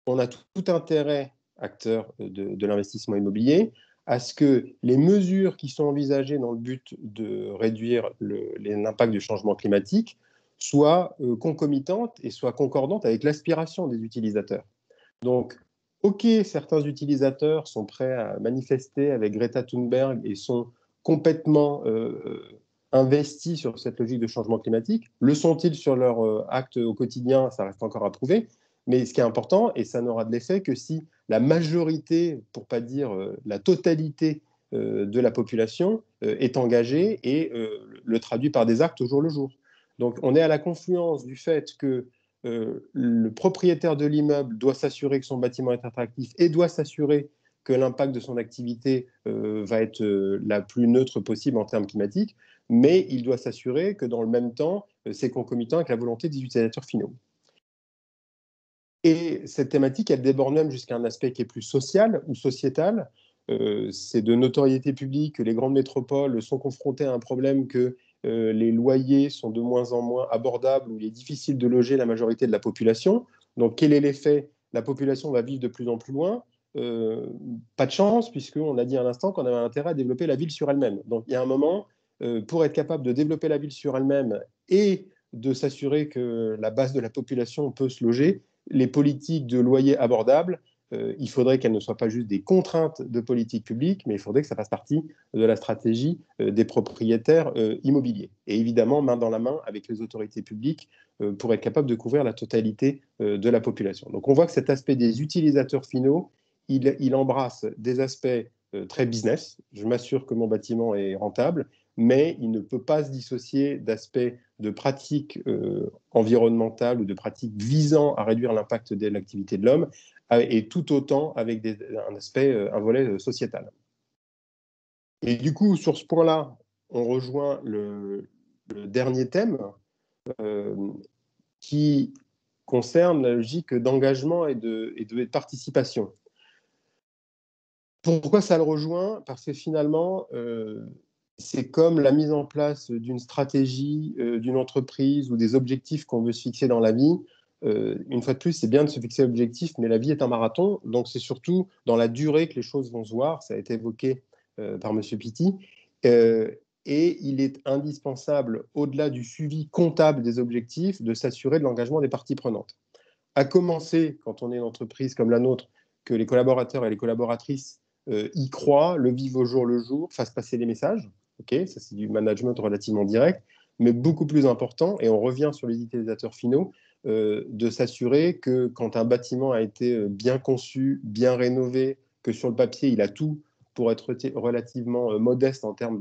S4: on a tout intérêt, acteurs de l'investissement immobilier, à ce que les mesures qui sont envisagées dans le but de réduire l'impact du changement climatique soient concomitantes et soient concordantes avec l'aspiration des utilisateurs. Donc, OK, certains utilisateurs sont prêts à manifester avec Greta Thunberg et sont complètement investis sur cette logique de changement climatique. Le sont-ils sur leur acte au quotidien? Ça reste encore à prouver. Mais ce qui est important, et ça n'aura de l'effet que si la majorité, pour ne pas dire la totalité de la population est engagée et le traduit par des actes au jour le jour. Donc on est à la confluence du fait que le propriétaire de l'immeuble doit s'assurer que son bâtiment est attractif et doit s'assurer que l'impact de son activité va être la plus neutre possible en termes climatiques, mais il doit s'assurer que dans le même temps, c'est concomitant avec la volonté des utilisateurs finaux. Et cette thématique, elle déborde même jusqu'à un aspect qui est plus social ou sociétal. C'est de notoriété publique que les grandes métropoles sont confrontées à un problème que les loyers sont de moins en moins abordables, où il est difficile de loger la majorité de la population. Donc, quel est l'effet? La population va vivre de plus en plus loin. Pas de chance, puisqu'on a dit à l'instant qu'on avait intérêt à développer la ville sur elle-même. Donc, il y a un moment, pour être capable de développer la ville sur elle-même et de s'assurer que la base de la population peut se loger, les politiques de loyer abordables, il faudrait qu'elles ne soient pas juste des contraintes de politique publique, mais il faudrait que ça fasse partie de la stratégie des propriétaires immobiliers. Et évidemment, main dans la main avec les autorités publiques pour être capable de couvrir la totalité de la population. Donc on voit que cet aspect des utilisateurs finaux, il embrasse des aspects très business. Je m'assure que mon bâtiment est rentable, mais il ne peut pas se dissocier d'aspects de pratiques environnementales ou de pratiques visant à réduire l'impact de l'activité de l'homme, et tout autant avec un volet sociétal. Et du coup, sur ce point-là, on rejoint le dernier thème qui concerne la logique d'engagement et de participation. Pourquoi ça le rejoint? Parce que finalement, c'est comme la mise en place d'une stratégie, d'une entreprise ou des objectifs qu'on veut se fixer dans la vie. Une fois de plus, c'est bien de se fixer l'objectif, mais la vie est un marathon, donc c'est surtout dans la durée que les choses vont se voir. Ça a été évoqué par M. Pitti. Et il est indispensable, au-delà du suivi comptable des objectifs, de s'assurer de l'engagement des parties prenantes. À commencer, quand on est une entreprise comme la nôtre, que les collaborateurs et les collaboratrices y croient, le vivent au jour le jour, fassent passer les messages. Okay, ça, c'est du management relativement direct, mais beaucoup plus important, et on revient sur les utilisateurs finaux, de s'assurer que quand un bâtiment a été bien conçu, bien rénové, que sur le papier, il a tout pour être relativement modeste en termes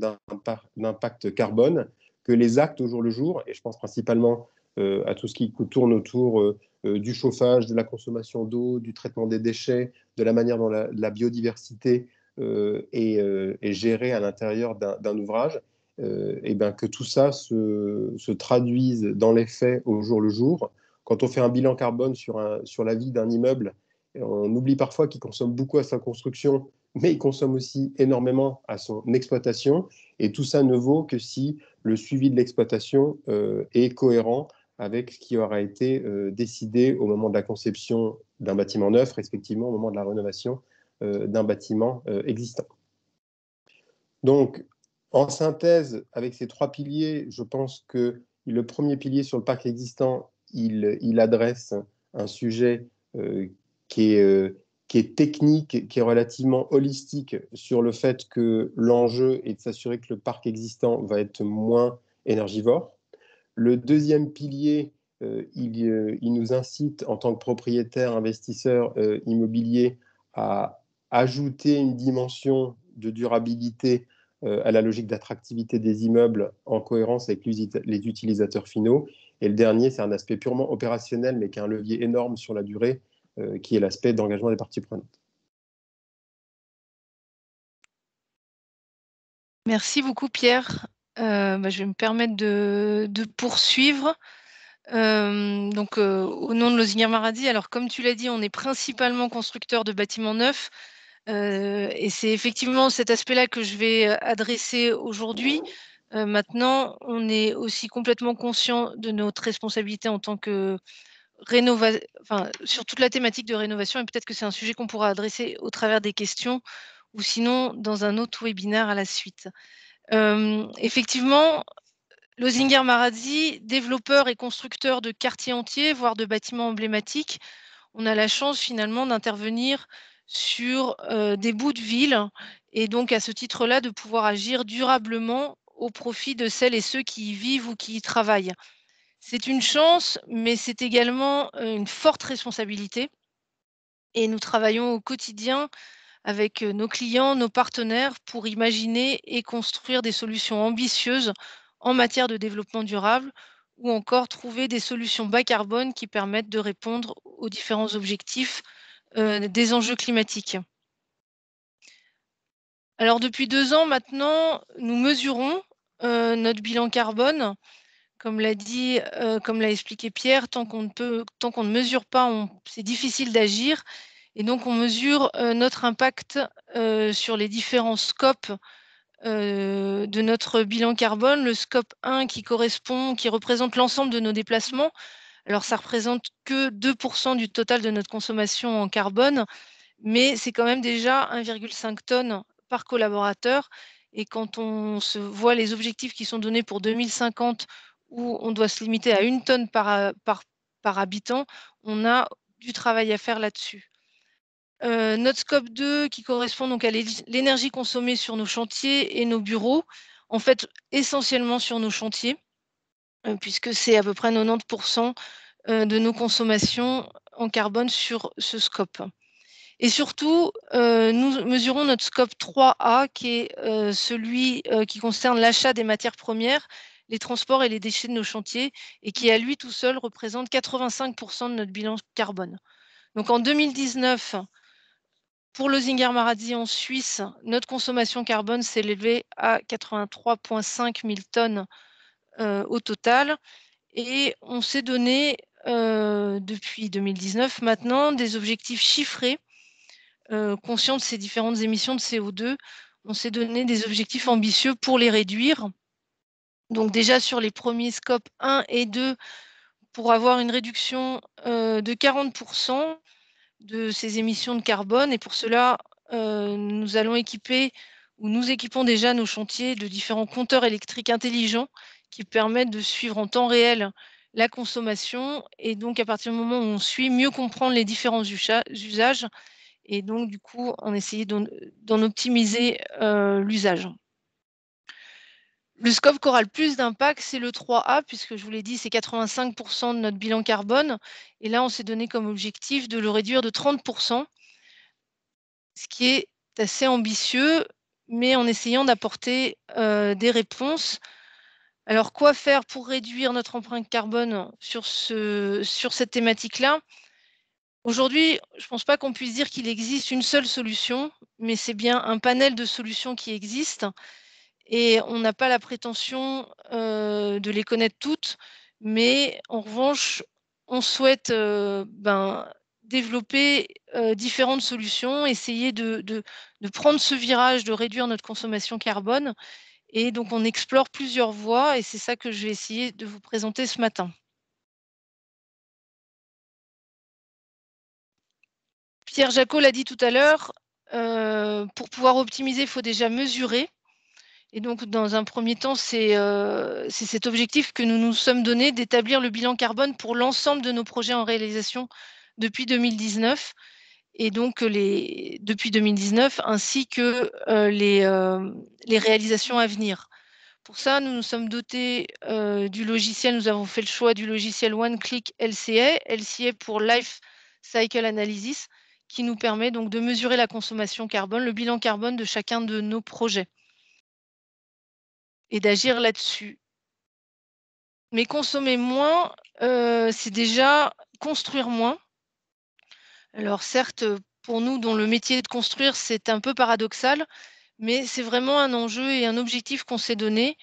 S4: d'impact carbone, que les actes au jour le jour, et je pense principalement à tout ce qui tourne autour du chauffage, de la consommation d'eau, du traitement des déchets, de la manière dont la biodiversité est gérée à l'intérieur d'un ouvrage, et ben que tout ça se traduise dans les faits au jour le jour. Quand on fait un bilan carbone sur la vie d'un immeuble, on oublie parfois qu'il consomme beaucoup à sa construction, mais il consomme aussi énormément à son exploitation. Et tout ça ne vaut que si le suivi de l'exploitation est cohérent avec ce qui aura été décidé au moment de la conception d'un bâtiment neuf, respectivement au moment de la rénovation d'un bâtiment existant. Donc, en synthèse, avec ces trois piliers, je pense que le premier pilier sur le parc existant, il adresse un sujet qui est technique, qui est relativement holistique sur le fait que l'enjeu est de s'assurer que le parc existant va être moins énergivore. Le deuxième pilier, il nous incite en tant que propriétaire, investisseur immobilier à ajouter une dimension de durabilité à la logique d'attractivité des immeubles en cohérence avec les utilisateurs finaux. Et le dernier, c'est un aspect purement opérationnel, mais qui a un levier énorme sur la durée, qui est l'aspect d'engagement des parties prenantes.
S1: Merci beaucoup, Pierre. Je vais me permettre de poursuivre. Au nom de Losinger Maradi, alors comme tu l'as dit, on est principalement constructeur de bâtiments neufs. Et c'est effectivement cet aspect-là que je vais adresser aujourd'hui. Maintenant, on est aussi complètement conscient de notre responsabilité en tant que sur toute la thématique de rénovation, et peut-être que c'est un sujet qu'on pourra adresser au travers des questions ou sinon dans un autre webinaire à la suite. Effectivement, Losinger Maradi, développeur et constructeur de quartiers entiers, voire de bâtiments emblématiques, on a la chance finalement d'intervenir sur des bouts de ville et donc à ce titre-là de pouvoir agir durablement au profit de celles et ceux qui y vivent ou qui y travaillent. C'est une chance, mais c'est également une forte responsabilité et nous travaillons au quotidien avec nos clients, nos partenaires pour imaginer et construire des solutions ambitieuses en matière de développement durable ou encore trouver des solutions bas carbone qui permettent de répondre aux différents objectifs des enjeux climatiques. Alors depuis 2 ans maintenant, nous mesurons notre bilan carbone. Comme l'a dit, comme l'a expliqué Pierre, tant qu'on ne mesure pas, c'est difficile d'agir. Et donc on mesure notre impact sur les différents scopes de notre bilan carbone. Le scope 1 qui représente l'ensemble de nos déplacements. Alors ça représente que 2% du total de notre consommation en carbone, mais c'est quand même déjà 1,5 tonnes par collaborateur. Et quand on se voit les objectifs qui sont donnés pour 2050, où on doit se limiter à 1 tonne par habitant, on a du travail à faire là-dessus. Notre scope 2 qui correspond donc à l'énergie consommée sur nos chantiers et nos bureaux, en fait essentiellement sur nos chantiers, puisque c'est à peu près 90% de nos consommations en carbone sur ce scope. Et surtout, nous mesurons notre scope 3A qui est celui qui concerne l'achat des matières premières, les transports et les déchets de nos chantiers et qui à lui tout seul représente 85% de notre bilan carbone. Donc en 2019, pour Losinger Maradi en Suisse, notre consommation carbone s'est élevée à 83,5 000 tonnes au total. Et on s'est donné, depuis 2019 maintenant, des objectifs chiffrés, conscients de ces différentes émissions de CO2. On s'est donné des objectifs ambitieux pour les réduire. Donc déjà sur les premiers scopes 1 et 2, pour avoir une réduction de 40% de ces émissions de carbone. Et pour cela, nous allons équiper ou nous équipons déjà nos chantiers de différents compteurs électriques intelligents qui permettent de suivre en temps réel la consommation et donc à partir du moment où on suit, mieux comprendre les différents usages et donc du coup en essayer d'en optimiser l'usage. Le scope qui aura le plus d'impact, c'est le 3A, puisque je vous l'ai dit, c'est 85% de notre bilan carbone. Et là, on s'est donné comme objectif de le réduire de 30%, ce qui est assez ambitieux, mais en essayant d'apporter des réponses. Alors, quoi faire pour réduire notre empreinte carbone sur cette thématique-là? Aujourd'hui, je ne pense pas qu'on puisse dire qu'il existe une seule solution, mais c'est bien un panel de solutions qui existe. Et on n'a pas la prétention de les connaître toutes, mais en revanche, on souhaite développer différentes solutions, essayer de prendre ce virage, de réduire notre consommation carbone. Et donc, on explore plusieurs voies et c'est ça que je vais essayer de vous présenter ce matin. Pierre Jacot l'a dit tout à l'heure, pour pouvoir optimiser, il faut déjà mesurer. Et donc, dans un premier temps, c'est cet objectif que nous nous sommes donné d'établir le bilan carbone pour l'ensemble de nos projets en réalisation depuis 2019. Et donc, depuis 2019, ainsi que les réalisations à venir. Pour ça, nous nous sommes dotés du logiciel, nous avons fait le choix du logiciel OneClick LCA, LCA pour Life Cycle Analysis, qui nous permet donc de mesurer la consommation carbone, le bilan carbone de chacun de nos projets et d'agir là-dessus. Mais consommer moins, c'est déjà construire moins. Alors certes, pour nous dont le métier est de construire, c'est un peu paradoxal, mais c'est vraiment un enjeu et un objectif qu'on s'est donné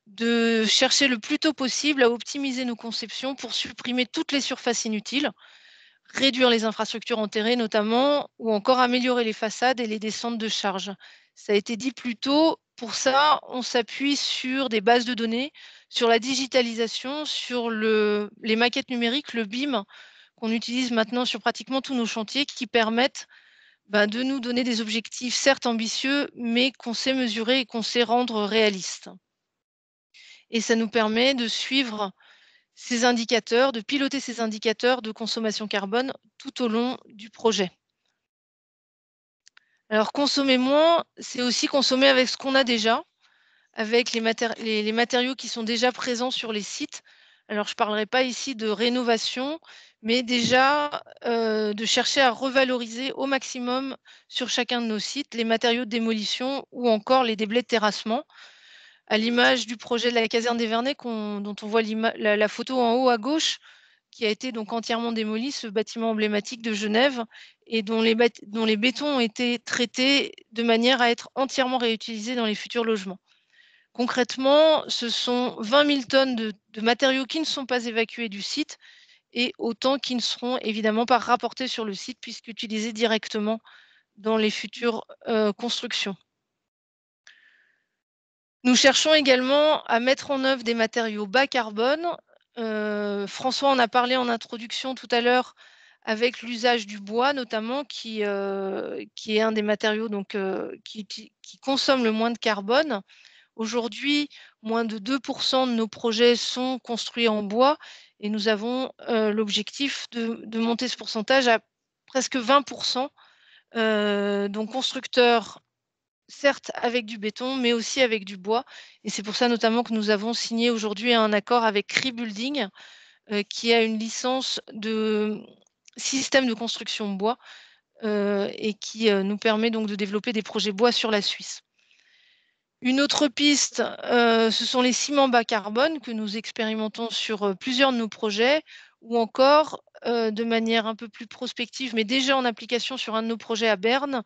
S1: de chercher le plus tôt possible à optimiser nos conceptions pour supprimer toutes les surfaces inutiles, réduire les infrastructures enterrées notamment, ou encore améliorer les façades et les descentes de charge. Ça a été dit plus tôt, pour ça, on s'appuie sur des bases de données, sur la digitalisation, sur les maquettes numériques, le BIM, qu'on utilise maintenant sur pratiquement tous nos chantiers, qui permettent de nous donner des objectifs certes ambitieux, mais qu'on sait mesurer et qu'on sait rendre réalistes. Et ça nous permet de suivre ces indicateurs, de piloter ces indicateurs de consommation carbone tout au long du projet. Alors, consommer moins, c'est aussi consommer avec ce qu'on a déjà, avec les matériaux qui sont déjà présents sur les sites. Alors, je ne parlerai pas ici de rénovation, mais déjà de chercher à revaloriser au maximum sur chacun de nos sites les matériaux de démolition ou encore les déblais de terrassement. À l'image du projet de la caserne des Vernets dont on voit la photo en haut à gauche, qui a été donc entièrement démoli, ce bâtiment emblématique de Genève, et dont les bétons ont été traités de manière à être entièrement réutilisés dans les futurs logements. Concrètement, ce sont 20 000 tonnes de matériaux qui ne sont pas évacués du site et autant qui ne seront évidemment pas rapportés sur le site puisqu'utilisés directement dans les futures constructions. Nous cherchons également à mettre en œuvre des matériaux bas carbone. François en a parlé en introduction tout à l'heure avec l'usage du bois notamment qui est un des matériaux donc, qui consomme le moins de carbone. Aujourd'hui, moins de 2 % de nos projets sont construits en bois et nous avons l'objectif de monter ce pourcentage à presque 20 %. Donc constructeurs, certes avec du béton, mais aussi avec du bois. Et c'est pour ça notamment que nous avons signé aujourd'hui un accord avec Cree Building, qui a une licence de système de construction bois et qui nous permet donc de développer des projets bois sur la Suisse. Une autre piste, ce sont les ciments bas carbone que nous expérimentons sur plusieurs de nos projets ou encore, de manière un peu plus prospective, mais déjà en application sur un de nos projets à Berne,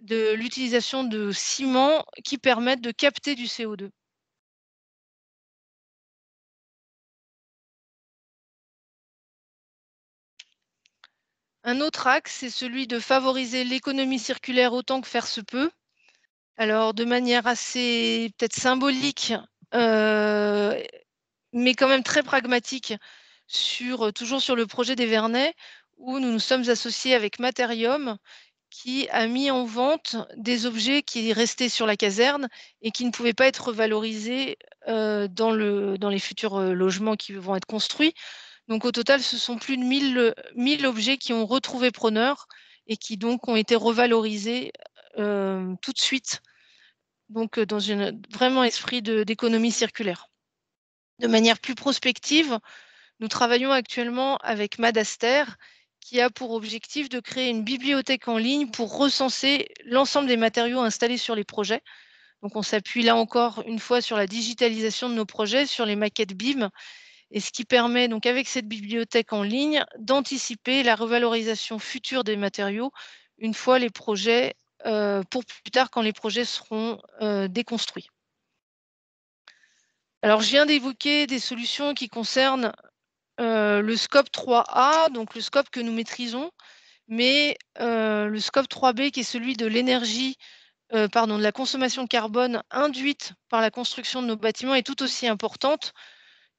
S1: de l'utilisation de ciments qui permettent de capter du CO2. Un autre axe, c'est celui de favoriser l'économie circulaire autant que faire se peut. Alors, de manière assez peut-être symbolique, mais quand même très pragmatique, toujours sur le projet des Vernets, où nous nous sommes associés avec Materium, qui a mis en vente des objets qui restaient sur la caserne et qui ne pouvaient pas être revalorisés dans les futurs logements qui vont être construits. Donc au total, ce sont plus de 1000 objets qui ont retrouvé preneur et qui donc ont été revalorisés tout de suite, donc dans un vraiment esprit d'économie circulaire. De manière plus prospective, nous travaillons actuellement avec Madaster, qui a pour objectif de créer une bibliothèque en ligne pour recenser l'ensemble des matériaux installés sur les projets. Donc on s'appuie là encore une fois sur la digitalisation de nos projets, sur les maquettes BIM, et ce qui permet donc avec cette bibliothèque en ligne d'anticiper la revalorisation future des matériaux une fois les projets, pour plus tard quand les projets seront déconstruits. Alors je viens d'évoquer des solutions qui concernent le scope 3A, donc le scope que nous maîtrisons, mais le scope 3B qui est celui de l'énergie, de la consommation de carbone induite par la construction de nos bâtiments est tout aussi importante.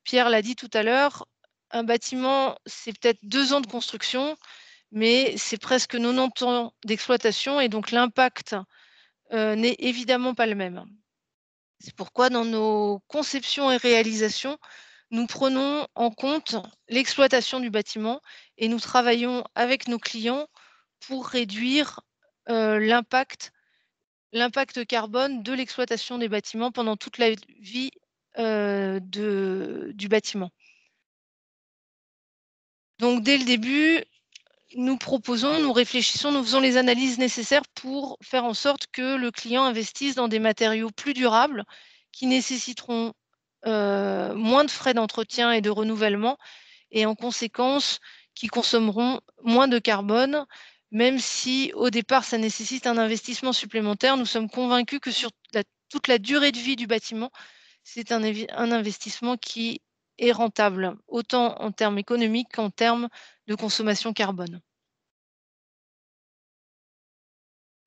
S1: Pierre l'a dit tout à l'heure, un bâtiment, c'est peut-être 2 ans de construction, mais c'est presque 90 ans d'exploitation et donc l'impact n'est évidemment pas le même. C'est pourquoi dans nos conceptions et réalisations, nous prenons en compte l'exploitation du bâtiment et nous travaillons avec nos clients pour réduire l'impact carbone de l'exploitation des bâtiments pendant toute la vie du bâtiment. Donc dès le début, nous proposons, nous réfléchissons, nous faisons les analyses nécessaires pour faire en sorte que le client investisse dans des matériaux plus durables qui nécessiteront moins de frais d'entretien et de renouvellement et en conséquence qui consommeront moins de carbone même si au départ ça nécessite un investissement supplémentaire. Nous sommes convaincus que sur toute la durée de vie du bâtiment, c'est un investissement qui est rentable, autant en termes économiques qu'en termes de consommation carbone.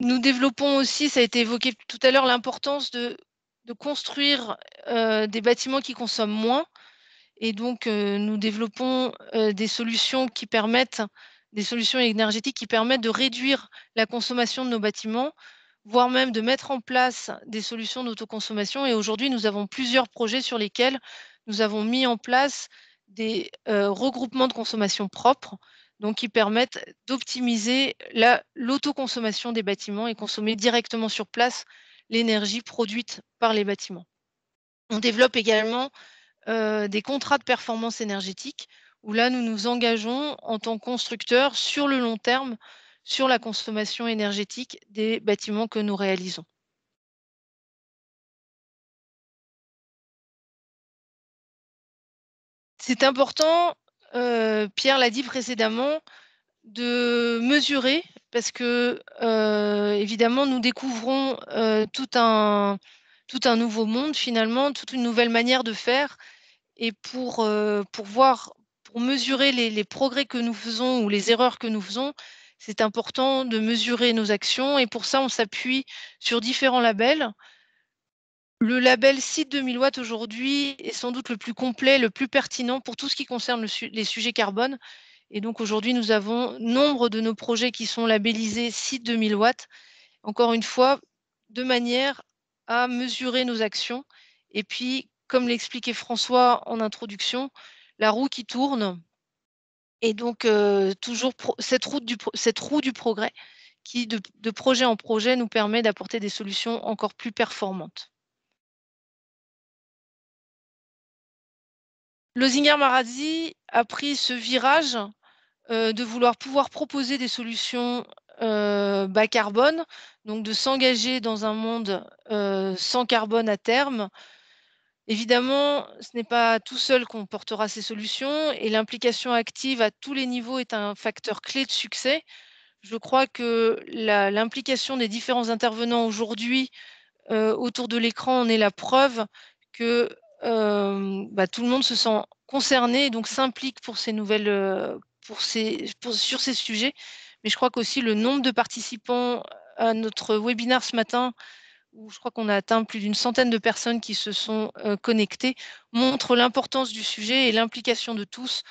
S1: Nous développons aussi, ça a été évoqué tout à l'heure, l'importance de construire des bâtiments qui consomment moins. Et donc, nous développons des solutions énergétiques qui permettent de réduire la consommation de nos bâtiments, voire même de mettre en place des solutions d'autoconsommation. Et aujourd'hui, nous avons plusieurs projets sur lesquels nous avons mis en place des regroupements de consommation propres, donc qui permettent d'optimiser l'autoconsommation des bâtiments et consommer directement sur place l'énergie produite par les bâtiments. On développe également des contrats de performance énergétique où là, nous nous engageons en tant que constructeurs sur le long terme sur la consommation énergétique des bâtiments que nous réalisons. C'est important, Pierre l'a dit précédemment, de mesurer parce que, évidemment, nous découvrons tout un nouveau monde finalement, toute une nouvelle manière de faire. Et pour mesurer les progrès que nous faisons ou les erreurs que nous faisons, c'est important de mesurer nos actions et pour ça, on s'appuie sur différents labels. Le label Site 2000 watts aujourd'hui est sans doute le plus complet, le plus pertinent pour tout ce qui concerne les sujets carbone. Et donc aujourd'hui, nous avons nombre de nos projets qui sont labellisés Site 2000 watts, encore une fois, de manière à mesurer nos actions. Et puis, comme l'expliquait François en introduction, la roue qui tourne, et donc toujours cette roue du progrès qui, de projet en projet, nous permet d'apporter des solutions encore plus performantes. Lozinger-Marazzi a pris ce virage de vouloir pouvoir proposer des solutions bas carbone, donc de s'engager dans un monde sans carbone à terme. Évidemment, ce n'est pas tout seul qu'on portera ces solutions et l'implication active à tous les niveaux est un facteur clé de succès. Je crois que l'implication des différents intervenants aujourd'hui autour de l'écran en est la preuve que tout le monde se sent concerné et donc s'implique pour ces nouvelles, sur ces sujets. Mais je crois qu'aussi le nombre de participants à notre webinaire ce matin, où je crois qu'on a atteint plus d'une centaine de personnes qui se sont connectées, montre l'importance du sujet et l'implication de tous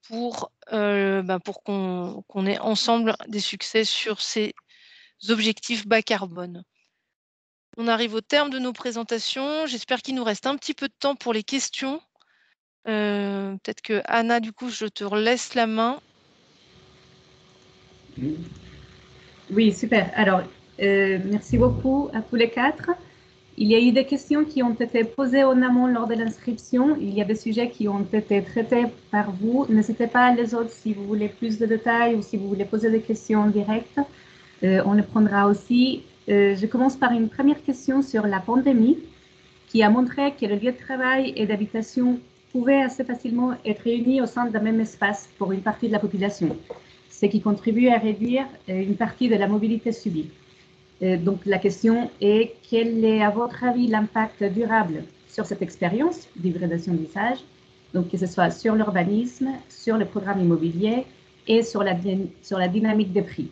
S1: pour qu'on ait ensemble des succès sur ces objectifs bas carbone. On arrive au terme de nos présentations. J'espère qu'il nous reste un petit peu de temps pour les questions. Peut-être que Anna, du coup, je te laisse la main.
S5: Oui, super. Alors, merci beaucoup à tous les quatre. Il y a eu des questions qui ont été posées en amont lors de l'inscription. Il y a des sujets qui ont été traités par vous. N'hésitez pas les autres si vous voulez plus de détails ou si vous voulez poser des questions en direct. On les prendra aussi. Je commence par une première question sur la pandémie qui a montré que le lieu de travail et d'habitation pouvaient assez facilement être réunis au sein d'un même espace pour une partie de la population, ce qui contribue à réduire une partie de la mobilité subie. Donc la question est, quel est à votre avis l'impact durable sur cette expérience d'hybridation d'usage, donc que ce soit sur l'urbanisme, sur le programme immobilier et sur la dynamique des prix?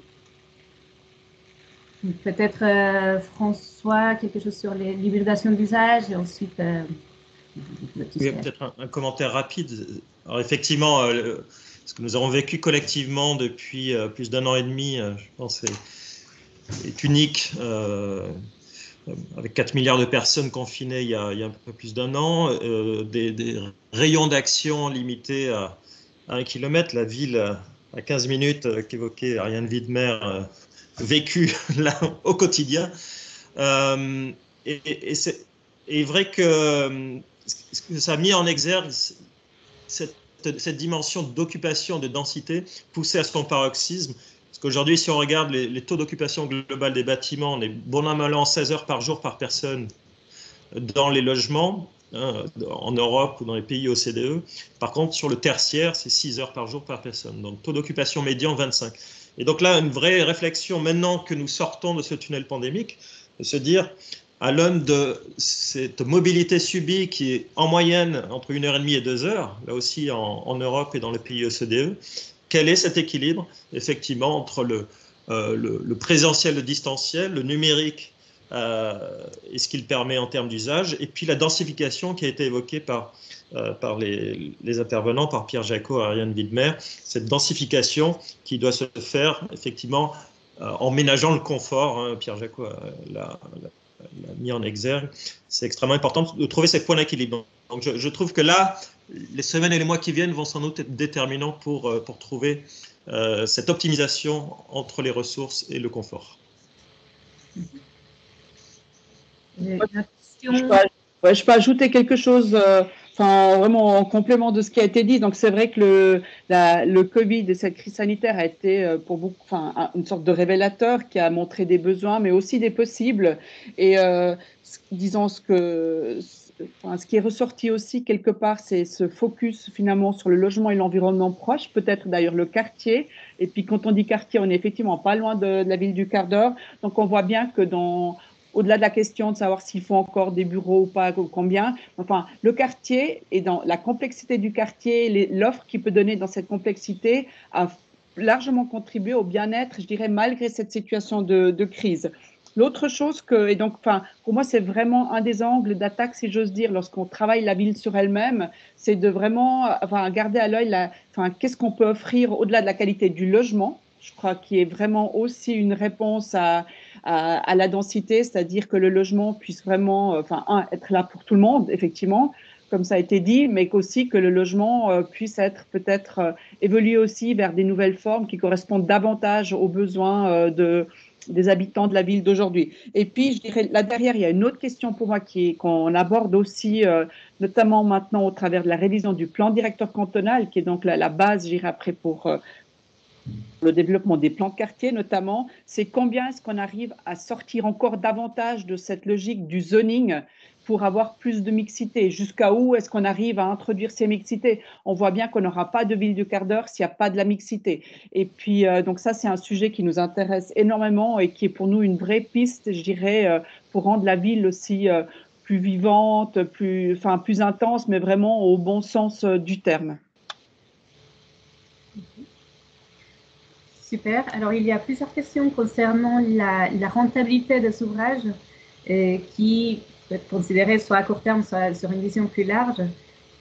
S5: Peut-être François, quelque chose sur l'hybridation d'usage et ensuite…
S2: Oui, peut-être un commentaire rapide. Alors effectivement, ce que nous avons vécu collectivement depuis plus d'1 an et demi, je pense, est unique. Avec 4 milliards de personnes confinées il y a un peu plus d'1 an, des rayons d'action limités à 1 kilomètre, la ville à 15 minutes qu'évoquait Ariane Widmer, vécu là au quotidien. Et c'est vrai que ça a mis en exergue cette dimension d'occupation, de densité poussée à son paroxysme. Parce qu'aujourd'hui, si on regarde les taux d'occupation globale des bâtiments, on est bon an mal an 16 heures par jour par personne dans les logements, en Europe ou dans les pays OCDE. Par contre, sur le tertiaire, c'est 6 heures par jour par personne. Donc, taux d'occupation médian 25. Et donc là, une vraie réflexion maintenant que nous sortons de ce tunnel pandémique, de se dire, à l'aune de cette mobilité subie qui est en moyenne entre 1h30 et 2 heures, là aussi en Europe et dans les pays OCDE, quel est cet équilibre effectivement entre le présentiel, le distanciel, le numérique et ce qu'il permet en termes d'usage, et puis la densification qui a été évoquée par les intervenants, par Pierre Jacot et Ariane Widmer, cette densification qui doit se faire effectivement en ménageant le confort. Hein, Pierre Jacot l'a mis en exergue. C'est extrêmement important de trouver ces points d'équilibre. Donc je trouve que là, les semaines et les mois qui viennent vont sans doute être déterminants pour trouver cette optimisation entre les ressources et le confort.
S3: Je peux ajouter quelque chose, vraiment en complément de ce qui a été dit. Donc c'est vrai que le Covid et cette crise sanitaire a été pour beaucoup, une sorte de révélateur qui a montré des besoins, mais aussi des possibles. Et disons ce qui est ressorti aussi quelque part, c'est ce focus finalement sur le logement et l'environnement proche, peut-être d'ailleurs le quartier. Et puis quand on dit quartier, on est effectivement pas loin de la ville du quart d'heure. Donc on voit bien que au-delà de la question de savoir s'il faut encore des bureaux ou pas, ou combien, enfin, le quartier et dans la complexité du quartier, l'offre qu'il peut donner dans cette complexité a largement contribué au bien-être, je dirais, malgré cette situation de crise. L'autre chose et donc, pour moi, c'est vraiment un des angles d'attaque, si j'ose dire, lorsqu'on travaille la ville sur elle-même, c'est de vraiment, garder à l'œil, qu'est-ce qu'on peut offrir au-delà de la qualité du logement. Je crois qu'il est vraiment aussi une réponse à la densité, c'est-à-dire que le logement puisse vraiment, être là pour tout le monde, effectivement, comme ça a été dit, mais qu'aussi que le logement puisse être peut-être évoluer aussi vers des nouvelles formes qui correspondent davantage aux besoins des habitants de la ville d'aujourd'hui. Et puis, je dirais, là derrière, il y a une autre question pour moi qu'on aborde aussi, notamment maintenant au travers de la révision du plan directeur cantonal, qui est donc la base, je dirais, après pour le développement des plans de quartier notamment, c'est combien est-ce qu'on arrive à sortir encore davantage de cette logique du zoning pour avoir plus de mixité. Jusqu'à où est-ce qu'on arrive à introduire ces mixités? On voit bien qu'on n'aura pas de ville du quart d'heure s'il n'y a pas de la mixité. Et puis, donc ça, c'est un sujet qui nous intéresse énormément et qui est pour nous une vraie piste, je dirais, pour rendre la ville aussi plus vivante, plus intense, mais vraiment au bon sens du terme.
S5: Super. Alors, il y a plusieurs questions concernant la rentabilité des ouvrages qui peut être considérée soit à court terme, soit sur une vision plus large.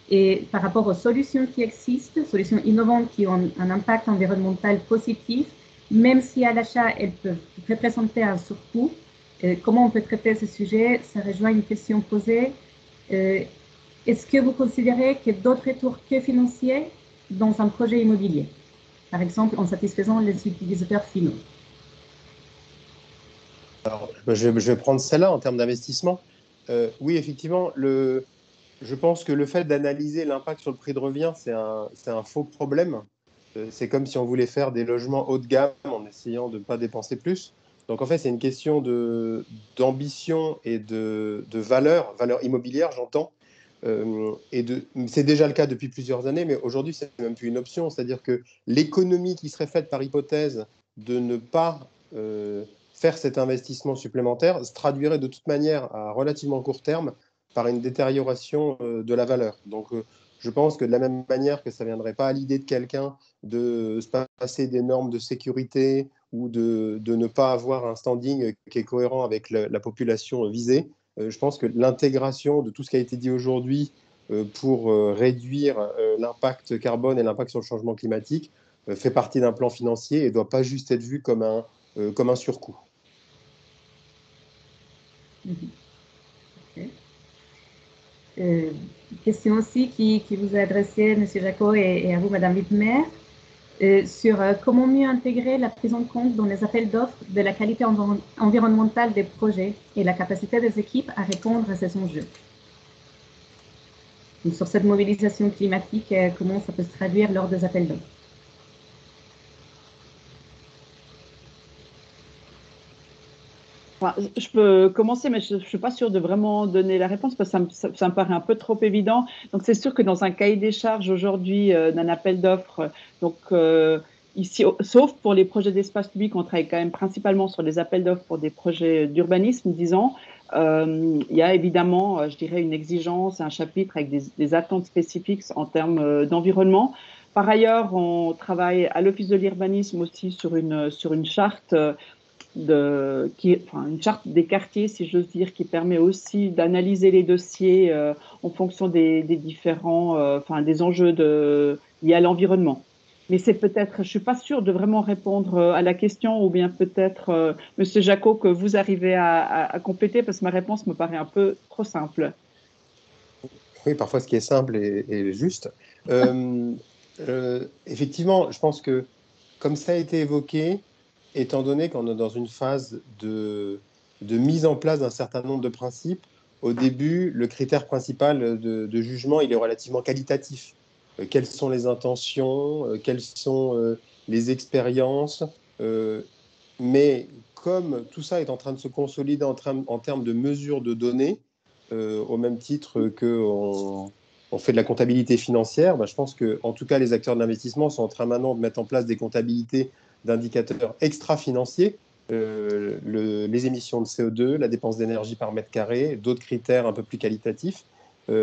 S5: Et par rapport aux solutions qui existent, solutions innovantes qui ont un impact environnemental positif, même si à l'achat, elles peuvent représenter un surcoût, comment on peut traiter ce sujet? Ça rejoint une question posée. Est-ce que vous considérez qu'il y a d'autres retours que financiers dans un projet immobilier? Par exemple, en satisfaisant les utilisateurs finaux.
S4: Alors, je vais prendre celle-là en termes d'investissement. Oui, effectivement, je pense que le fait d'analyser l'impact sur le prix de revient, c'est un faux problème. C'est comme si on voulait faire des logements haut de gamme en essayant de ne pas dépenser plus. Donc, en fait, c'est une question d'ambition et de valeur immobilière, j'entends. C'est déjà le cas depuis plusieurs années, mais aujourd'hui, c'est même plus une option. C'est-à-dire que l'économie qui serait faite par hypothèse de ne pas faire cet investissement supplémentaire se traduirait de toute manière à relativement court terme par une détérioration de la valeur. Donc, je pense que de la même manière que ça ne viendrait pas à l'idée de quelqu'un de se passer des normes de sécurité ou de ne pas avoir un standing qui est cohérent avec la population visée, je pense que l'intégration de tout ce qui a été dit aujourd'hui pour réduire l'impact carbone et l'impact sur le changement climatique fait partie d'un plan financier et ne doit pas juste être vu comme un surcoût.
S5: Okay. Question aussi qui vous est adressée, M. Jacot, et à vous, Mme Widmer, sur comment mieux intégrer la prise en compte dans les appels d'offres de la qualité environnementale des projets et la capacité des équipes à répondre à ces enjeux. Donc, sur cette mobilisation climatique, comment ça peut se traduire lors des appels d'offres?
S3: Je peux commencer, mais je ne suis pas sûre de vraiment donner la réponse parce que ça me paraît un peu trop évident. Donc, c'est sûr que dans un cahier des charges aujourd'hui d'un appel d'offres, donc il ici, sauf pour les projets d'espace public, on travaille quand même principalement sur des appels d'offres pour des projets d'urbanisme, disons. Il y a évidemment, je dirais, une exigence, un chapitre avec des attentes spécifiques en termes d'environnement. Par ailleurs, on travaille à l'Office de l'urbanisme aussi sur une charte une charte des quartiers, si j'ose dire, qui permet aussi d'analyser les dossiers en fonction des différents, des enjeux liés à l'environnement. Mais c'est peut-être, je suis pas sûre de vraiment répondre à la question, ou bien peut-être, Monsieur Jacot, que vous arrivez à compléter, parce que ma réponse me paraît un peu trop simple.
S4: Oui, parfois ce qui est simple est juste. Effectivement, je pense que, comme ça a été évoqué, étant donné qu'on est dans une phase de mise en place d'un certain nombre de principes, au début, le critère principal de jugement, il est relativement qualitatif. Quelles sont les intentions, quelles sont les expériences, mais comme tout ça est en train de se consolider en termes de mesures de données, au même titre qu'on fait de la comptabilité financière, je pense que, en tout cas, les acteurs de l'investissement sont en train maintenant de mettre en place des comptabilités d'indicateurs extra-financiers, les émissions de CO2, la dépense d'énergie par mètre carré, d'autres critères un peu plus qualitatifs.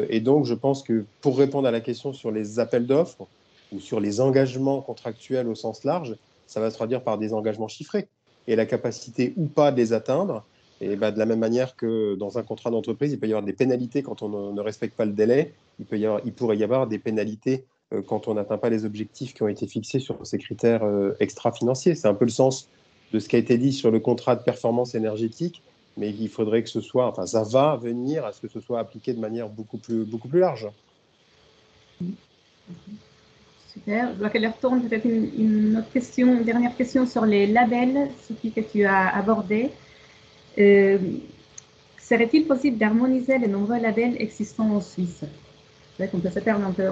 S4: Et donc, je pense que pour répondre à la question sur les appels d'offres ou sur les engagements contractuels au sens large, ça va se traduire par des engagements chiffrés. Et la capacité ou pas de les atteindre, et de la même manière que dans un contrat d'entreprise, il peut y avoir des pénalités quand on ne respecte pas le délai, il pourrait y avoir des pénalités quand on n'atteint pas les objectifs qui ont été fixés sur ces critères extra-financiers. C'est un peu le sens de ce qui a été dit sur le contrat de performance énergétique, mais il faudrait que ce soit, enfin ça va venir à ce que ce soit appliqué de manière beaucoup plus large.
S5: Super. Je vois qu'elle retourne peut-être une autre question, une dernière question sur les labels, Sophie, que tu as abordé. Serait-il possible d'harmoniser les nombreux labels existants en Suisse? C'est vrai qu'on peut se perdre un peu.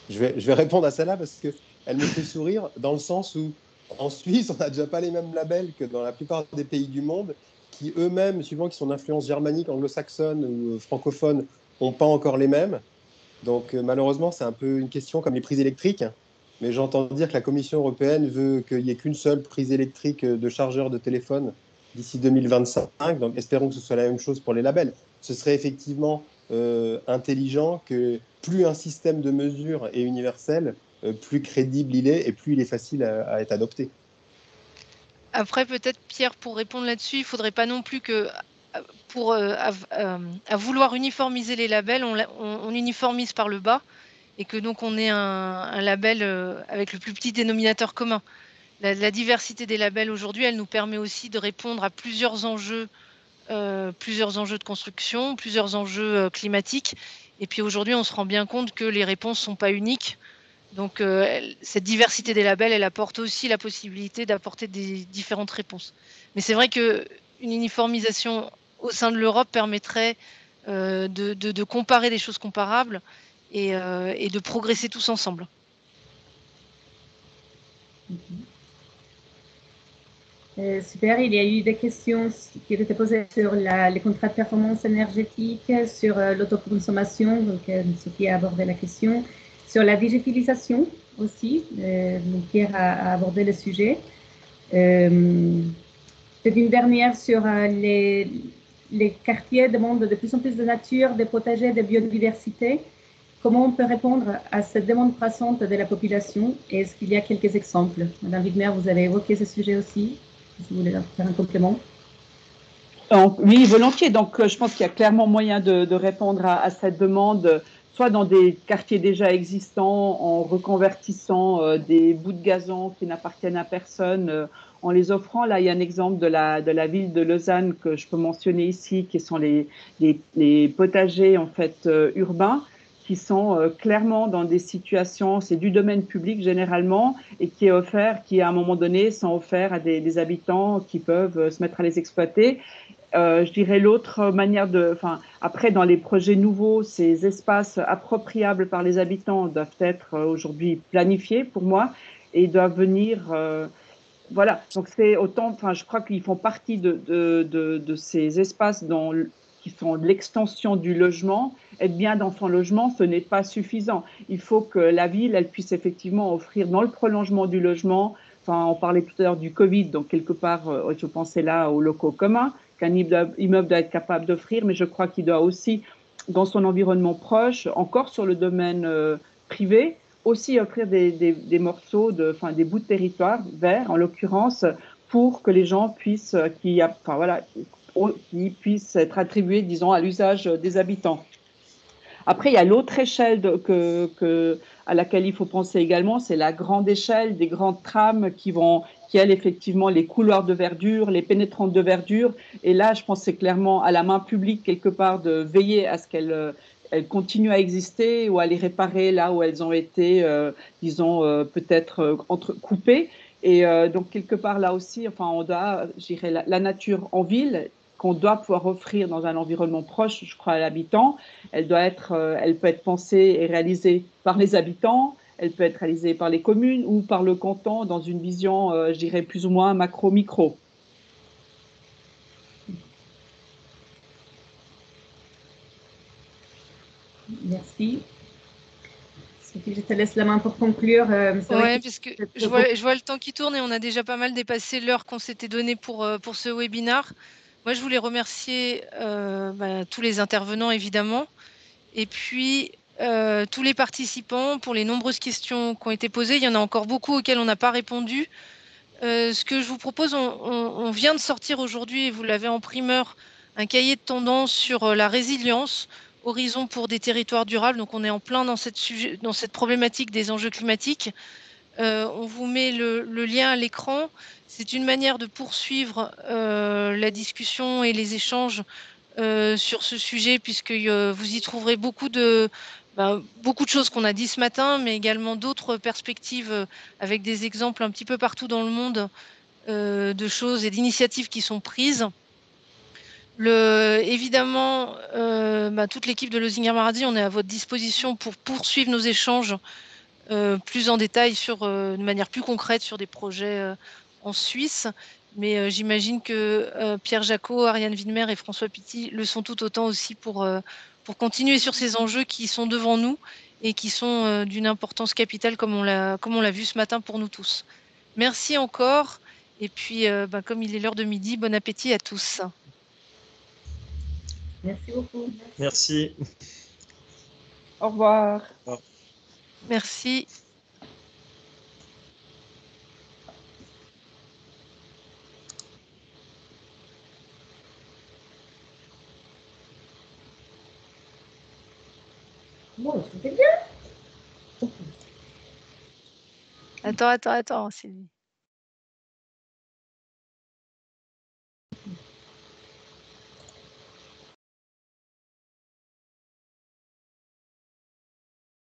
S4: Je vais répondre à celle-là parce qu'elle me fait sourire dans le sens où en Suisse, on n'a déjà pas les mêmes labels que dans la plupart des pays du monde qui eux-mêmes, suivant qu'ils sont d'influence germanique, anglo-saxonne ou francophone, n'ont pas encore les mêmes. Donc malheureusement, c'est un peu une question comme les prises électriques. Mais j'entends dire que la Commission européenne veut qu'il n'y ait qu'une seule prise électrique de chargeur de téléphone d'ici 2025. Donc espérons que ce soit la même chose pour les labels. Ce serait effectivement intelligent que plus un système de mesure est universel, plus crédible il est et plus il est facile à être adopté.
S1: Après, peut-être, Pierre, pour répondre là-dessus, il ne faudrait pas non plus que, à vouloir uniformiser les labels, on uniformise par le bas et que donc on ait un label avec le plus petit dénominateur commun. La diversité des labels aujourd'hui, elle nous permet aussi de répondre à plusieurs enjeux de construction, plusieurs enjeux climatiques. Et puis aujourd'hui, on se rend bien compte que les réponses ne sont pas uniques. Donc, cette diversité des labels, elle apporte aussi la possibilité d'apporter des différentes réponses. Mais c'est vrai qu'une uniformisation au sein de l'Europe permettrait de comparer des choses comparables et de progresser tous ensemble.
S5: Super, il y a eu des questions qui étaient posées sur les contrats de performance énergétique, sur l'autoconsommation, donc Sophie a abordé la question, sur la digitalisation aussi, donc Pierre a abordé le sujet. Peut-être une dernière sur les quartiers demandent de plus en plus de nature, de potagers, de biodiversité. Comment on peut répondre à cette demande croissante de la population? Est-ce qu'il y a quelques exemples? Madame Widmer, vous avez évoqué ce sujet aussi. Si vous voulez faire un complément.
S3: Donc, oui, volontiers. Donc, je pense qu'il y a clairement moyen de répondre à cette demande, soit dans des quartiers déjà existants, en reconvertissant des bouts de gazon qui n'appartiennent à personne, en les offrant. Là, il y a un exemple de la ville de Lausanne que je peux mentionner ici, qui sont les potagers en fait urbains, qui sont clairement dans des situations, c'est du domaine public généralement, et qui est offert, qui à un moment donné sont offerts à des habitants qui peuvent se mettre à les exploiter. Je dirais l'autre manière après dans les projets nouveaux, ces espaces appropriables par les habitants doivent être aujourd'hui planifiés pour moi et doivent venir, voilà. Donc c'est autant, je crois qu'ils font partie de ces espaces dont qui sont de l'extension du logement. Être bien dans son logement, ce n'est pas suffisant. Il faut que la ville, elle puisse effectivement offrir dans le prolongement du logement. Enfin, on parlait tout à l'heure du Covid, donc quelque part, je pensais là aux locaux communs qu'un immeuble doit être capable d'offrir, mais je crois qu'il doit aussi, dans son environnement proche, encore sur le domaine privé, aussi offrir des morceaux, des bouts de territoire verts, en l'occurrence, pour que les gens puissent, qui puissent être attribués, disons, à l'usage des habitants. Après, il y a l'autre échelle à laquelle il faut penser également, c'est la grande échelle des grandes trames qui, elles, effectivement, les couloirs de verdure, les pénétrantes de verdure. Et là, je pense que c'est clairement à la main publique, quelque part, de veiller à ce qu'elles continuent à exister ou à les réparer là où elles ont été, disons, peut-être coupées. Et donc, quelque part, là aussi, enfin, on doit, je dirais, la nature en ville, qu'on doit pouvoir offrir dans un environnement proche, je crois, à l'habitant. Elle peut être pensée et réalisée par les habitants, elle peut être réalisée par les communes ou par le canton dans une vision, je dirais, plus ou moins macro-micro.
S5: Merci. Sophie, je te laisse la main pour conclure.
S1: Oui, parce que je vois le temps qui tourne et on a déjà pas mal dépassé l'heure qu'on s'était donnée pour ce webinaire. Moi, je voulais remercier tous les intervenants, évidemment, et puis tous les participants pour les nombreuses questions qui ont été posées. Il y en a encore beaucoup auxquelles on n'a pas répondu. Ce que je vous propose, on vient de sortir aujourd'hui, et vous l'avez en primeur, un cahier de tendance sur la résilience, horizon pour des territoires durables. Donc, on est en plein dans cette problématique des enjeux climatiques. On vous met le lien à l'écran. C'est une manière de poursuivre la discussion et les échanges sur ce sujet, puisque vous y trouverez beaucoup de choses qu'on a dit ce matin, mais également d'autres perspectives avec des exemples un petit peu partout dans le monde de choses et d'initiatives qui sont prises. Évidemment, toute l'équipe de Losinger Maradi, on est à votre disposition pour poursuivre nos échanges plus en détail de manière plus concrète sur des projets en Suisse. Mais j'imagine que Pierre Jacot, Ariane Widmer et François Pitti le sont tout autant aussi pour continuer sur ces enjeux qui sont devant nous et qui sont d'une importance capitale comme on l'a vu ce matin pour nous tous. Merci encore. Et puis, comme il est l'heure de midi, bon appétit à tous.
S5: Merci beaucoup.
S2: Merci.
S3: Au revoir.
S1: Merci.
S5: Bon, c'était bien.
S1: Attends, Sylvie.